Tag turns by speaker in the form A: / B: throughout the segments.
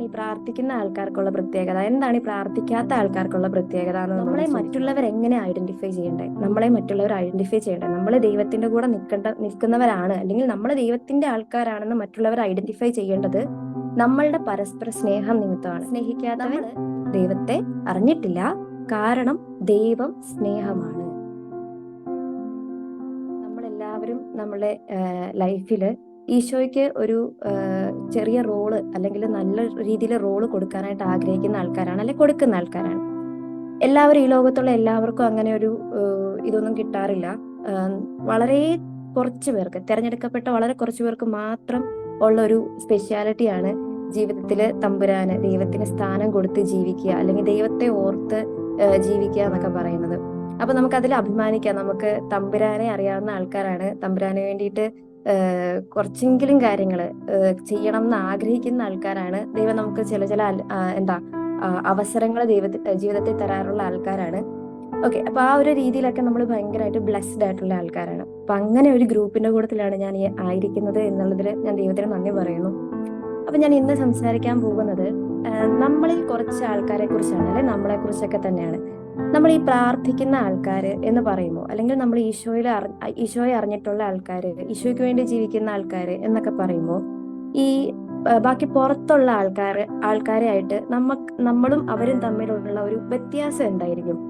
A: എന്താണ് ഈ പ്രാർത്ഥിക്കുന്ന ആൾക്കാർക്കുള്ള പ്രത്യേകത, എന്താണ് ഈ പ്രാർത്ഥിക്കാത്ത ആൾക്കാർക്കുള്ള പ്രത്യേകത എന്ന് നമ്മളെ മറ്റുള്ളവർ എങ്ങനെ ഐഡന്റിഫൈ ചെയ്യണ്ടേ, നമ്മളെ മറ്റുള്ളവർ ഐഡന്റിഫൈ ചെയ്യണ്ടേ, നമ്മൾ ദൈവത്തിന്റെ കൂടെ നിൽക്കുന്നവരാണ് അല്ലെങ്കിൽ നമ്മൾ ദൈവത്തിന്റെ ആൾക്കാരാണെന്ന് മറ്റുള്ളവർ ഐഡന്റിഫൈ ചെയ്യേണ്ടത് നമ്മളുടെ പരസ്പര സ്നേഹം നിമിത്തമാണ്. സ്നേഹിക്കാത്തവർ ദൈവത്തെ അറിഞ്ഞിട്ടില്ല, കാരണം ദൈവം സ്നേഹമാണ്. നമ്മളെല്ലാവരും നമ്മുടെ ലൈഫില് ഈശോയ്ക്ക് ഒരു ചെറിയ റോള് അല്ലെങ്കിൽ നല്ല രീതിയിൽ റോള് കൊടുക്കാനായിട്ട് ആഗ്രഹിക്കുന്ന ആൾക്കാരാണ്, അല്ലെങ്കിൽ കൊടുക്കുന്ന ആൾക്കാരാണ്. എല്ലാവരും, ഈ ലോകത്തുള്ള എല്ലാവർക്കും അങ്ങനെ ഒരു ഇതൊന്നും കിട്ടാറില്ല. വളരെ കുറച്ചു പേർക്ക്, തിരഞ്ഞെടുക്കപ്പെട്ട വളരെ കുറച്ചു പേർക്ക് മാത്രം ഉള്ള ഒരു സ്പെഷ്യാലിറ്റിയാണ് ജീവിതത്തില് തമ്പുരാന് ദൈവത്തിന് സ്ഥാനം കൊടുത്ത് ജീവിക്കുക, അല്ലെങ്കിൽ ദൈവത്തെ ഓർത്ത് ജീവിക്കുക എന്നൊക്കെ പറയുന്നത്. അപ്പൊ നമുക്ക് അതിൽ അഭിമാനിക്കാം. നമുക്ക് തമ്പുരാനെ അറിയാവുന്ന ആൾക്കാരാണ്, തമ്പുരാന് വേണ്ടിയിട്ട് കുറച്ചെങ്കിലും കാര്യങ്ങൾ ചെയ്യണം എന്ന് ആഗ്രഹിക്കുന്ന ആൾക്കാരാണ്. ദൈവം നമുക്ക് ചില ചില അവസരങ്ങൾ ജീവിതത്തിൽ തരാറുള്ള ആൾക്കാരാണ്. ഓക്കെ, അപ്പൊ ആ ഒരു രീതിയിലൊക്കെ നമ്മൾ ഭയങ്കരമായിട്ട് ബ്ലെസ്ഡ് ആയിട്ടുള്ള ആൾക്കാരാണ്. അപ്പൊ അങ്ങനെ ഒരു ഗ്രൂപ്പിന്റെ കൂട്ടത്തിലാണ് ഞാൻ ആയിരിക്കുന്നത് എന്നുള്ളതിൽ ഞാൻ ദൈവത്തിന് നന്ദി പറയുന്നു. അപ്പൊ ഞാൻ ഇന്ന് സംസാരിക്കാൻ പോകുന്നത് നമ്മളിൽ കുറച്ച് ആൾക്കാരെ കുറിച്ചാണ്, അല്ലെ നമ്മളെ കുറിച്ചൊക്കെ തന്നെയാണ്. നമ്മൾ ഈ പ്രാർത്ഥിക്കുന്ന ആൾക്കാര് എന്ന് പറയുമ്പോൾ, അല്ലെങ്കിൽ നമ്മൾ ഈശോയെ അറിഞ്ഞിട്ടുള്ള ആൾക്കാര്, ഈശോയ്ക്ക് വേണ്ടി ജീവിക്കുന്ന ആൾക്കാര് എന്നൊക്കെ പറയുമ്പോൾ, ഈ ബാക്കി പുറത്തുള്ള ആൾക്കാരെ ആയിട്ട് നമ്മളും അവരും തമ്മിലുള്ള ഒരു വ്യത്യാസം എന്തായിരിക്കും?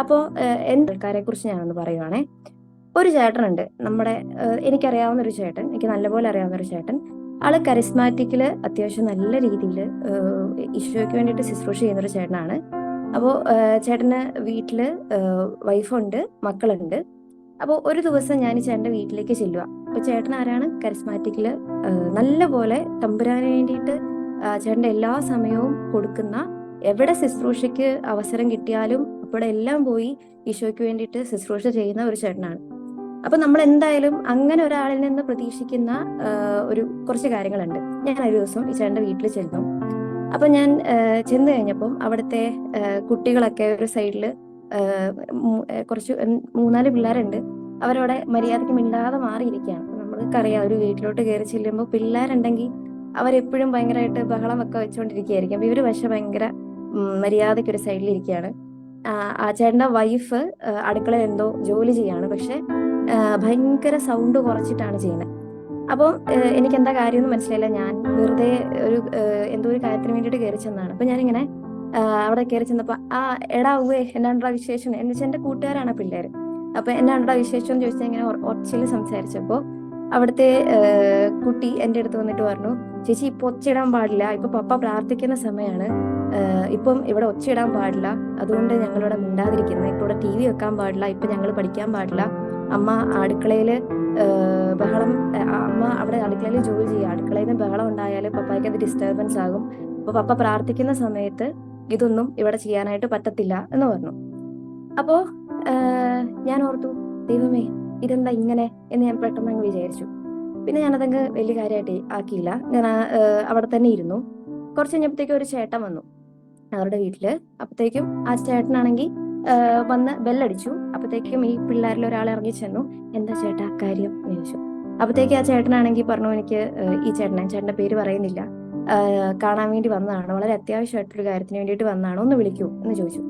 A: അപ്പോ ആൾക്കാരെ കുറിച്ച് ഞാനൊന്ന് പറയുവാണേ. ഒരു ചേട്ടനുണ്ട്, നമ്മുടെ എനിക്കറിയാവുന്ന ഒരു ചേട്ടൻ, എനിക്ക് നല്ലപോലെ അറിയാവുന്ന ഒരു ചേട്ടൻ. ആള് കരിസ്മാറ്റിക്കില് അത്യാവശ്യം നല്ല രീതിയിൽ ഈശോയ്ക്ക് വേണ്ടിയിട്ട് ശുശ്രൂഷ ചെയ്യുന്ന ഒരു ചേട്ടനാണ്. അപ്പോൾ ചേട്ടന് വീട്ടില് വൈഫുണ്ട്, മക്കളുണ്ട്. അപ്പോൾ ഒരു ദിവസം ഞാൻ ഈ ചേട്ടന്റെ വീട്ടിലേക്ക് ചെല്ലുക. അപ്പൊ ചേട്ടൻ ആരാണ്? കരിസ്മാറ്റിക്കില് നല്ല പോലെ തമ്പുരാന് വേണ്ടിയിട്ട് ചേട്ടന്റെ എല്ലാ സമയവും കൊടുക്കുന്ന, എവിടെ ശുശ്രൂഷയ്ക്ക് അവസരം കിട്ടിയാലും അവിടെ എല്ലാം പോയി ഈശോയ്ക്ക് വേണ്ടിയിട്ട് ശുശ്രൂഷ ചെയ്യുന്ന ഒരു ചേട്ടനാണ്. അപ്പൊ നമ്മൾ എന്തായാലും അങ്ങനെ ഒരാളിൽ നിന്ന് പ്രതീക്ഷിക്കുന്ന ഒരു കുറച്ച് കാര്യങ്ങളുണ്ട്. ഞാൻ ഒരു ദിവസം ഈ ചേട്ടന്റെ വീട്ടിൽ ചെന്നു. അപ്പൊ ഞാൻ ചെന്ന് കഴിഞ്ഞപ്പം അവിടുത്തെ കുട്ടികളൊക്കെ ഒരു സൈഡില് കുറച്ച് 3-4 പിള്ളേരുണ്ട്. അവരവിടെ മര്യാദയ്ക്ക് മിണ്ടാതെ മാറിയിരിക്കുകയാണ്. നമ്മൾക്കറിയാം, ഒരു വീട്ടിലോട്ട് കയറി ചെല്ലുമ്പോൾ പിള്ളേരുണ്ടെങ്കിൽ അവരെപ്പോഴും ഭയങ്കരമായിട്ട് ബഹളം ഒക്കെ വെച്ചുകൊണ്ടിരിക്കുകയായിരിക്കും. അപ്പൊ ഇവര് പക്ഷെ ഭയങ്കര മര്യാദയ്ക്ക് ഒരു സൈഡിൽ ഇരിക്കുകയാണ്. ആ ചേട്ടന്റെ വൈഫ് അടുക്കളയിൽ എന്തോ ജോലി ചെയ്യാണ്, പക്ഷെ ഭയങ്കര സൗണ്ട് കുറച്ചിട്ടാണ് ചെയ്യുന്നത്. അപ്പോൾ എനിക്ക് എന്താ കാര്യമൊന്നും മനസ്സിലായില്ല. ഞാൻ വെറുതെ ഒരു എന്തോ ഒരു കാര്യത്തിന് വേണ്ടിയിട്ട് കയറി ചെന്നാണ്. അപ്പൊ ഞാനിങ്ങനെ അവിടെ കയറി ചെന്നപ്പോ, എടാ ഉവ്വേ, എന്നാണ്ടാ വിശേഷം എന്ന് വെച്ചാൽ എന്റെ കൂട്ടുകാരാണ് പിള്ളേര്. അപ്പൊ എന്നാണ്ടാ വിശേഷം എന്ന് ചോദിച്ചാൽ ഇങ്ങനെ ഒച്ചയിൽ സംസാരിച്ചപ്പോ അവിടുത്തെ കുട്ടി എന്റെ അടുത്ത് വന്നിട്ട് പറഞ്ഞു, ചേച്ചി ഇപ്പൊ ഒച്ചയിടാൻ പാടില്ല, ഇപ്പൊ പപ്പ പ്രാർത്ഥിക്കുന്ന സമയമാണ്, ഇപ്പം ഇവിടെ ഒച്ചയിടാൻ പാടില്ല, അതുകൊണ്ട് ഞങ്ങളിവിടെ മിണ്ടാതിരിക്കുന്നത്. ഇപ്പൊ ഇവിടെ TV വെക്കാൻ പാടില്ല, ഇപ്പൊ ഞങ്ങൾ പഠിക്കാൻ പാടില്ല. അമ്മ അടുക്കളയില് അമ്മ അവിടെ അടുക്കളയിൽ ജോലി ചെയ്യുക, അടുക്കളയിൽ നിന്ന് ബഹളം ഉണ്ടായാൽ പപ്പായ്ക്ക് അത് ഡിസ്റ്റർബൻസ് ആകും. അപ്പൊ പപ്പ പ്രാർത്ഥിക്കുന്ന സമയത്ത് ഇതൊന്നും ഇവിടെ ചെയ്യാനായിട്ട് പറ്റത്തില്ല എന്ന് പറഞ്ഞു. അപ്പോ ഞാൻ ഓർത്തു, ദൈവമേ ഇതെന്താ ഇങ്ങനെ എന്ന് ഞാൻ പെട്ടെന്ന് അങ്ങ് വിചാരിച്ചു. പിന്നെ ഞാനതങ്ങ് വലിയ കാര്യമായിട്ട് ആക്കിയില്ല. ഞാൻ അവിടെ തന്നെ ഇരുന്നു. കുറച്ച് കഴിഞ്ഞപ്പോഴത്തേക്കും ഒരു ചേട്ടൻ വന്നു അവരുടെ വീട്ടില്. അപ്പത്തേക്കും ആ ചേട്ടനാണെങ്കിൽ വന്ന് ബെല്ലടിച്ചു. അപ്പത്തേക്കും ഈ പിള്ളേരിൽ ഒരാൾ ഇറങ്ങി ചെന്നു, എന്താ ചേട്ടാ കാര്യം എന്ന് ചോദിച്ചു. അപ്പത്തേക്ക് ആ ചേട്ടനാണെങ്കിൽ പറഞ്ഞു, എനിക്ക് ഈ ചേട്ടന്റെ പേര് പറയുന്നില്ല, കാണാൻ വേണ്ടി വന്നതാണ്, വളരെ അത്യാവശ്യമായിട്ടൊരു കാര്യത്തിന് വേണ്ടിയിട്ട് വന്നതാണ്, ഒന്ന് വിളിക്കൂ എന്ന് ചോദിച്ചു.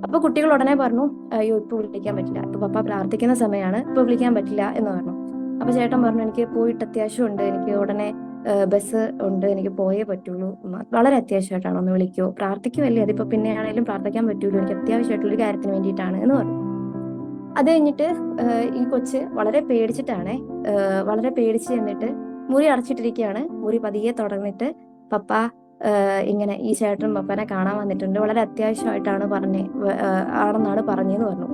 A: അപ്പൊ കുട്ടികൾ ഉടനെ പറഞ്ഞു, അയ്യോ ഇപ്പൊ വിളിക്കാൻ പറ്റില്ല, ഇപ്പൊ പപ്പ പ്രാർത്ഥിക്കുന്ന സമയമാണ്, ഇപ്പൊ വിളിക്കാൻ പറ്റില്ല എന്ന് പറഞ്ഞു. അപ്പൊ ചേട്ടൻ പറഞ്ഞു, എനിക്ക് പോയിട്ട് അത്യാവശ്യമുണ്ട്, എനിക്ക് ഉടനെ ബസ് ഉണ്ട്, എനിക്ക് പോയേ പറ്റുള്ളൂ, വളരെ അത്യാവശ്യമായിട്ടാണ്, ഒന്ന് വിളിക്കോ, പ്രാർത്ഥിക്കുമല്ലേ, അതിപ്പോ പിന്നെ ആണെങ്കിലും പ്രാർത്ഥിക്കാൻ പറ്റുള്ളൂ, എനിക്ക് അത്യാവശ്യമായിട്ടുള്ളൊരു കാര്യത്തിന് വേണ്ടിയിട്ടാണ് എന്ന് പറഞ്ഞു. അത് കഴിഞ്ഞിട്ട് ഈ കൊച്ച് വളരെ പേടിച്ച് ചെന്നിട്ട് മുറി അടച്ചിട്ടിരിക്കുകയാണ്. മുറി പതിയെ തുറന്നിട്ട്, പപ്പ ഇങ്ങനെ ഈ ചേട്ടൻ പപ്പനെ കാണാൻ വന്നിട്ടുണ്ട്, വളരെ അത്യാവശ്യമായിട്ടാണ് ആണെന്നാണ് പറഞ്ഞതെന്ന് പറഞ്ഞു.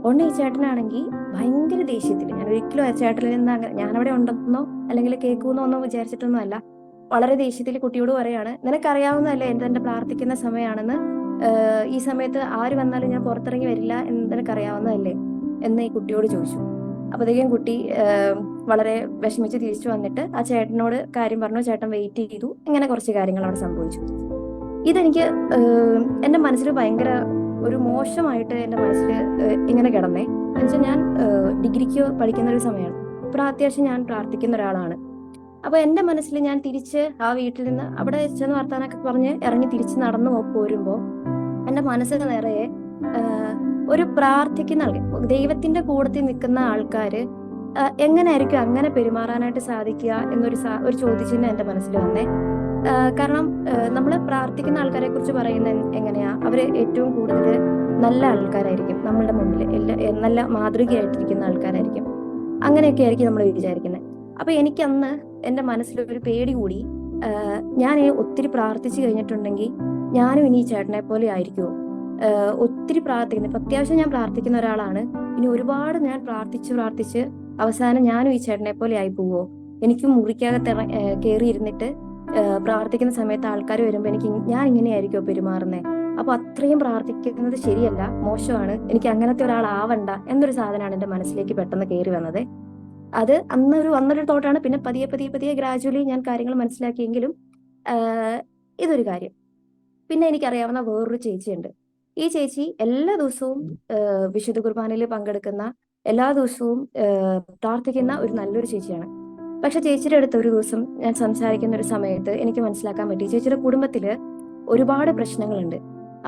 A: ഉടനെ ഈ ചേട്ടനാണെങ്കിൽ ഭയങ്കര ദേഷ്യത്തില്, ഞാൻ ഒരിക്കലും ആ ചേട്ടനിൽ നിന്ന് അങ്ങനെ ഞാനവിടെ ഉണ്ടെന്നോ അല്ലെങ്കിൽ കേൾക്കുമെന്നോ ഒന്നും വിചാരിച്ചിട്ടൊന്നും അല്ല, വളരെ ദേഷ്യത്തിൽ കുട്ടിയോട് പറയാണ്, നിനക്കറിയാവുന്നതല്ലേ എന്റെ പ്രാർത്ഥിക്കുന്ന സമയമാണെന്ന്, ഈ സമയത്ത് ആര് വന്നാലും ഞാൻ പുറത്തിറങ്ങി വരില്ല എന്ന് നിനക്കറിയാവുന്നതല്ലേ എന്ന് ഈ കുട്ടിയോട് ചോദിച്ചു. അപ്പോഴത്തേക്കും കുട്ടി വളരെ വിഷമിച്ച് തിരിച്ചു വന്നിട്ട് ആ ചേട്ടനോട് കാര്യം പറഞ്ഞു. ചേട്ടൻ വെയിറ്റ് ചെയ്തു. ഇങ്ങനെ കുറച്ച് കാര്യങ്ങൾ അവിടെ സംഭവിച്ചു. ഇതെനിക്ക് എന്റെ മനസ്സിൽ ഭയങ്കര ഒരു മോശമായിട്ട് എന്റെ മനസ്സിൽ ഇങ്ങനെ കിടന്നേ. എന്നുവെച്ചാൽ ഞാൻ ഡിഗ്രിക്ക് പഠിക്കുന്ന ഒരു സമയമാണ്. അത്യാവശ്യം ഞാൻ പ്രാർത്ഥിക്കുന്ന ഒരാളാണ്. അപ്പൊ എന്റെ മനസ്സിൽ ഞാൻ തിരിച്ച് ആ വീട്ടിൽ നിന്ന് അവിടെ ചെന്ന് വർത്താനൊക്കെ പറഞ്ഞ് ഇറങ്ങി തിരിച്ച് നടന്നു പോരുമ്പോ എന്റെ മനസ്സിന് നിറയെ ഒരു പ്രാർത്ഥിക്കുന്ന ആൾക്കാർ, ദൈവത്തിന്റെ കൂടത്തിൽ നിൽക്കുന്ന ആൾക്കാര് എങ്ങനെയായിരിക്കും അങ്ങനെ പെരുമാറാനായിട്ട് സാധിക്കുക ഒരു ചോദ്യചിഹ്നം എന്റെ മനസ്സിൽ വന്നേ. കാരണം നമ്മൾ പ്രാർത്ഥിക്കുന്ന ആൾക്കാരെ കുറിച്ച് പറയുന്ന എങ്ങനെയാ, അവര് ഏറ്റവും കൂടുതൽ നല്ല ആൾക്കാരായിരിക്കും, നമ്മളുടെ മുന്നിൽ നല്ല മാതൃകയായിട്ടിരിക്കുന്ന ആൾക്കാരായിരിക്കും. അങ്ങനെയൊക്കെ ആയിരിക്കും നമ്മൾ വിചാരിക്കുന്നത്. അപ്പൊ എനിക്ക് അന്ന് എന്റെ മനസ്സിലൊരു പേടി കൂടി. ഞാൻ ഒത്തിരി പ്രാർത്ഥിച്ചു കഴിഞ്ഞിട്ടുണ്ടെങ്കിൽ ഞാനും ഇനി ചേട്ടനെ പോലെ ആയിരിക്കുമോ? ഒത്തിരി പ്രാർത്ഥിക്കുന്നു, ഇപ്പൊ അത്യാവശ്യം ഞാൻ പ്രാർത്ഥിക്കുന്ന ഒരാളാണ്. ഇനി ഒരുപാട് ഞാൻ പ്രാർത്ഥിച്ച് അവസാനം ഞാനും ഈ ചേട്ടനെ പോലെ ആയി പോവോ? എനിക്ക് മുറിക്കകത്ത് കയറി ഇരുന്നിട്ട് പ്രാർത്ഥിക്കുന്ന സമയത്ത് ആൾക്കാർ വരുമ്പോ ഞാൻ ഇങ്ങനെയായിരിക്കുമോ പെരുമാറുന്നത്? അപ്പൊ അത്രയും പ്രാർത്ഥിക്കുന്നത് ശരിയല്ല, മോശമാണ്, എനിക്ക് അങ്ങനത്തെ ഒരാളാവണ്ട എന്നൊരു സാധനമാണ് എന്റെ മനസ്സിലേക്ക് പെട്ടെന്ന് കയറി വന്നത്. അത് വന്നൊരു തോട്ടാണ്. പിന്നെ പതിയെ ഗ്രാജുവലി ഞാൻ കാര്യങ്ങൾ മനസ്സിലാക്കിയെങ്കിലും ഇതൊരു കാര്യം. പിന്നെ എനിക്കറിയാവുന്ന വേറൊരു ചേച്ചിയുണ്ട്. ഈ ചേച്ചി എല്ലാ ദിവസവും വിശുദ്ധ കുർബാനയിൽ പങ്കെടുക്കുന്ന, എല്ലാ ദിവസവും പ്രാർത്ഥിക്കുന്ന ഒരു നല്ലൊരു ചേച്ചിയാണ്. പക്ഷെ ചേച്ചിയുടെ അടുത്ത് ഒരു ദിവസം ഞാൻ സംസാരിക്കുന്ന ഒരു സമയത്ത് എനിക്ക് മനസ്സിലാക്കാൻ പറ്റി, ചേച്ചിയുടെ കുടുംബത്തില് ഒരുപാട് പ്രശ്നങ്ങളുണ്ട്.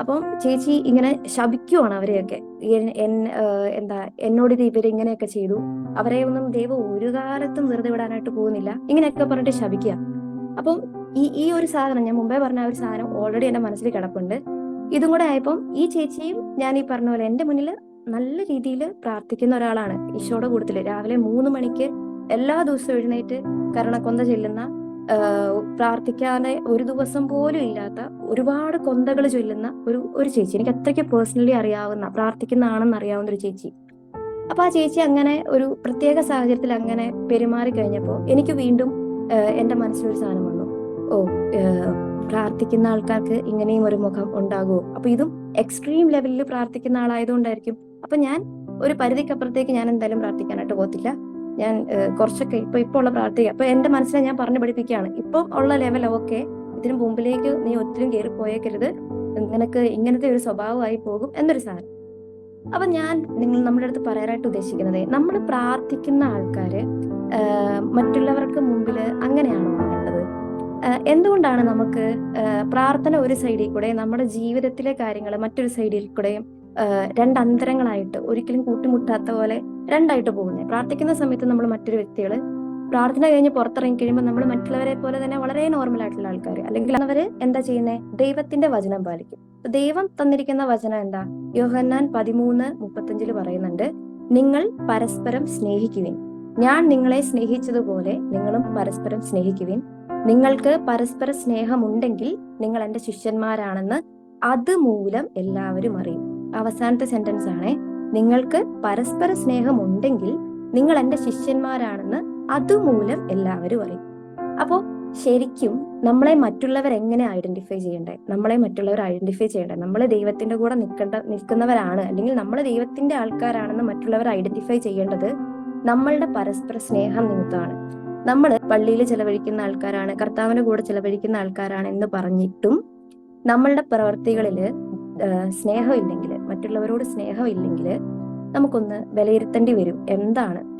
A: അപ്പം ചേച്ചി ഇങ്ങനെ ശപിക്കുവാണ് അവരെയൊക്കെ. എന്നോട് ഇവരിങ്ങനെയൊക്കെ ചെയ്തു, അവരെ ഒന്നും ദൈവം ഒരു കാലത്തും വെറുതെ വിടാനായിട്ട് പോകുന്നില്ല, ഇങ്ങനെയൊക്കെ പറഞ്ഞിട്ട് ശപിക്കുക. അപ്പം ഈ ഒരു സാധനം, ഞാൻ മുമ്പേ പറഞ്ഞ ഒരു സാധനം ഓൾറെഡി എന്റെ മനസ്സിൽ കിടപ്പുണ്ട്. ഇതും കൂടെ ആയപ്പം ഈ ചേച്ചിയും ഞാൻ ഈ പറഞ്ഞ പോലെ എന്റെ മുന്നിൽ നല്ല രീതിയിൽ പ്രാർത്ഥിക്കുന്ന ഒരാളാണ്. ഈശോയുടെ കൂട്ടത്തില് രാവിലെ 3 മണിക്ക് എല്ലാ ദിവസവും എഴുന്നേറ്റ് കരുണക്കൊന്ത ചെല്ലുന്ന, പ്രാർത്ഥിക്കാതെ ഒരു ദിവസം പോലും ഇല്ലാത്ത ഒരുപാട് കൊന്തകൾ ചൊല്ലുന്ന ഒരു ചേച്ചി, എനിക്ക് അത്രയ്ക്ക് പേഴ്സണലി അറിയാവുന്ന, പ്രാർത്ഥിക്കുന്ന ആണെന്ന് അറിയാവുന്ന ഒരു ചേച്ചി. അപ്പൊ ആ ചേച്ചി അങ്ങനെ ഒരു പ്രത്യേക സാഹചര്യത്തിൽ അങ്ങനെ പെരുമാറി കഴിഞ്ഞപ്പോ എനിക്ക് വീണ്ടും എന്റെ മനസ്സിലൊരു സാധനം വന്നു. പ്രാർത്ഥിക്കുന്ന ആൾക്കാർക്ക് ഇങ്ങനെയും ഒരു മുഖം ഉണ്ടാകുമോ? അപ്പൊ ഇതും എക്സ്ട്രീം ലെവലിൽ പ്രാർത്ഥിക്കുന്ന ആളായതുകൊണ്ടായിരിക്കും. അപ്പൊ ഞാൻ ഒരു പരിധിക്കപ്പുറത്തേക്ക് ഞാൻ എന്തായാലും പ്രാർത്ഥിക്കാനായിട്ട് പോകത്തില്ല. ഞാൻ കുറച്ചൊക്കെ ഇപ്പൊ ഉള്ള പ്രാർത്ഥിക്കുക, അപ്പൊ എന്റെ മനസ്സിനെ ഞാൻ പറഞ്ഞു പഠിപ്പിക്കുകയാണ്, ഇപ്പൊ ഉള്ള ലെവൽ ഓക്കെ, ഇതിന് മുമ്പിലേക്ക് നീ ഒത്തിരി കയറി പോയേക്കരുത്, നിനക്ക് ഇങ്ങനത്തെ ഒരു സ്വഭാവമായി പോകും എന്നൊരു സാധനം. അപ്പൊ ഞാൻ നമ്മുടെ അടുത്ത് പറയാനായിട്ട് ഉദ്ദേശിക്കുന്നത്, നമ്മൾ പ്രാർത്ഥിക്കുന്ന ആൾക്കാര് മറ്റുള്ളവർക്ക് മുമ്പിൽ അങ്ങനെയാണോ വേണ്ടത്? എന്തുകൊണ്ടാണ് നമുക്ക് പ്രാർത്ഥന ഒരു സൈഡിൽ കൂടെ, നമ്മുടെ ജീവിതത്തിലെ കാര്യങ്ങൾ മറ്റൊരു സൈഡിൽ കൂടെയും രണ്ടന്തരങ്ങളായിട്ട് ഒരിക്കലും കൂട്ടിമുട്ടാത്ത പോലെ രണ്ടായിട്ട് പോകുന്നത്? പ്രാർത്ഥിക്കുന്ന സമയത്ത് നമ്മൾ മറ്റൊരു വ്യക്തികള്, പ്രാർത്ഥന കഴിഞ്ഞ് പുറത്തിറങ്ങി കഴിയുമ്പോൾ നമ്മൾ മറ്റുള്ളവരെ പോലെ തന്നെ വളരെ നോർമൽ ആയിട്ടുള്ള ആൾക്കാർ, അല്ലെങ്കിൽ അവര് എന്താ ചെയ്യുന്നത്? ദൈവത്തിന്റെ വചനം പാലിക്കും. ദൈവം തന്നിരിക്കുന്ന വചനം എന്താ? യോഹന്നാൻ 13:35 പറയുന്നുണ്ട്, നിങ്ങൾ പരസ്പരം സ്നേഹിക്കുവിൻ, ഞാൻ നിങ്ങളെ സ്നേഹിച്ചതുപോലെ നിങ്ങളും പരസ്പരം സ്നേഹിക്കുവിൻ, നിങ്ങൾക്ക് പരസ്പര സ്നേഹമുണ്ടെങ്കിൽ നിങ്ങൾ എന്റെ ശിഷ്യന്മാരാണെന്ന് അതുമൂലം എല്ലാവരും അറിയും. അവസാനത്തെ സെന്റൻസ് ആണ്, നിങ്ങൾക്ക് പരസ്പര സ്നേഹമുണ്ടെങ്കിൽ നിങ്ങൾ എന്റെ ശിഷ്യന്മാരാണെന്ന് അതുമൂലം എല്ലാവരും അറിയും. അപ്പോ ശരിക്കും നമ്മളെ മറ്റുള്ളവർ എങ്ങനെ ഐഡന്റിഫൈ ചെയ്യണ്ടേ? നമ്മളെ മറ്റുള്ളവർ ഐഡന്റിഫൈ ചെയ്യണ്ടേ? നമ്മൾ ദൈവത്തിന്റെ കൂടെ നിൽക്കുന്നവരാണ്, അല്ലെങ്കിൽ നമ്മൾ ദൈവത്തിന്റെ ആൾക്കാരാണെന്ന് മറ്റുള്ളവർ ഐഡന്റിഫൈ ചെയ്യേണ്ടത് നമ്മളുടെ പരസ്പര സ്നേഹം നിമിത്തമാണ്. നമ്മൾ പള്ളിയിൽ ചെലവഴിക്കുന്ന ആൾക്കാരാണ്, കർത്താവിന്റെ കൂടെ ചെലവഴിക്കുന്ന ആൾക്കാരാണ് എന്ന് പറഞ്ഞിട്ടും നമ്മളുടെ പ്രവർത്തികളില് സ്നേഹമില്ലെങ്കിൽ, മറ്റുള്ളവരോട് സ്നേഹമില്ലെങ്കിൽ നമുക്കൊന്ന് വിലയിരുത്തേണ്ടി വരും.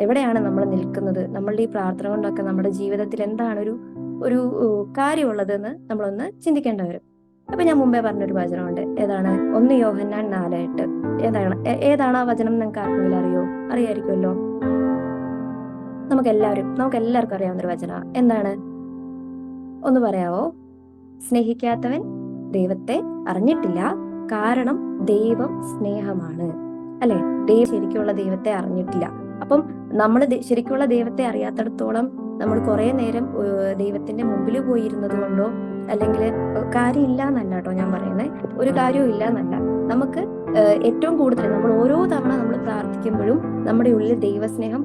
A: എവിടെയാണ് നമ്മൾ നിൽക്കുന്നത്? നമ്മളുടെ ഈ പ്രാർത്ഥന കൊണ്ടൊക്കെ നമ്മുടെ ജീവിതത്തിൽ എന്താണ് ഒരു കാര്യമുള്ളതെന്ന് നമ്മളൊന്ന് ചിന്തിക്കേണ്ടി വരും. അപ്പൊ ഞാൻ മുമ്പേ പറഞ്ഞൊരു വചനമുണ്ട്, ഏതാണ്? 1 യോഹന്നാൻ 4:8. ഏതാണ് ആ വചനം? നിങ്ങൾക്ക് ആർക്കെങ്കിലും അറിയായിരിക്കുമല്ലോ. നമുക്ക് എല്ലാവർക്കും അറിയാവുന്നൊരു വചന. എന്താണ്? ഒന്ന് പറയാവോ? സ്നേഹിക്കാത്തവൻ ദൈവത്തെ അറിഞ്ഞിട്ടില്ല, കാരണം ദൈവം സ്നേഹമാണ്. അല്ലെ? ശരിക്കുള്ള ദൈവത്തെ അറിഞ്ഞിട്ടില്ല. അപ്പം നമ്മൾ ശരിക്കുള്ള ദൈവത്തെ അറിയാത്തിടത്തോളം നമ്മൾ കുറെ നേരം ദൈവത്തിന്റെ മുമ്പിൽ പോയിരുന്നത് കൊണ്ടോ, അല്ലെങ്കിൽ കാര്യമില്ല എന്നല്ല കേട്ടോ ഞാൻ പറയുന്നത്, ഒരു കാര്യവും ഇല്ല എന്നല്ല. നമുക്ക് ഏറ്റവും കൂടുതൽ നമ്മൾ ഓരോ തവണ നമ്മൾ പ്രാർത്ഥിക്കുമ്പോഴും നമ്മുടെ ഉള്ളിൽ ദൈവസ്നേഹം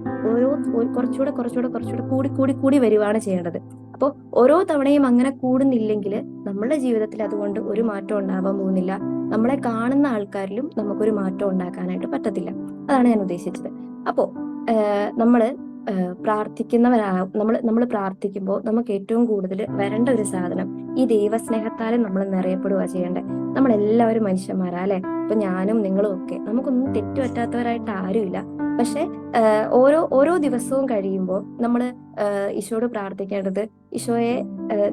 A: കുറച്ചുകൂടെ കൂടി വരുവാണ് ചെയ്യേണ്ടത്. അപ്പോൾ ഓരോ തവണയും അങ്ങനെ കൂടുന്നില്ലെങ്കിൽ നമ്മളുടെ ജീവിതത്തിൽ അതുകൊണ്ട് ഒരു മാറ്റം ഉണ്ടാവാൻ പോകുന്നില്ല. നമ്മളെ കാണുന്ന ആൾക്കാരിലും നമുക്കൊരു മാറ്റം ഉണ്ടാക്കാനായിട്ട് പറ്റത്തില്ല. അതാണ് ഞാൻ ഉദ്ദേശിച്ചത്. അപ്പോ നമ്മള് നമ്മൾ പ്രാർത്ഥിക്കുമ്പോൾ നമുക്ക് ഏറ്റവും കൂടുതൽ വരേണ്ട ഒരു സാധനം ഈ ദൈവസ്നേഹത്താലെ നമ്മൾ നിറയപ്പെടുക ചെയ്യേണ്ടത്. നമ്മളെല്ലാവരും മനുഷ്യന്മാരാ, അല്ലെ? ഇപ്പൊ ഞാനും നിങ്ങളും ഒക്കെ, നമുക്കൊന്നും തെറ്റുപറ്റാത്തവരായിട്ട് ആരുമില്ല. പക്ഷെ ഓരോ ഓരോ ദിവസവും കഴിയുമ്പോൾ നമ്മൾ ഈശോയോട് പ്രാർത്ഥിക്കേണ്ടത്, ഈശോയെ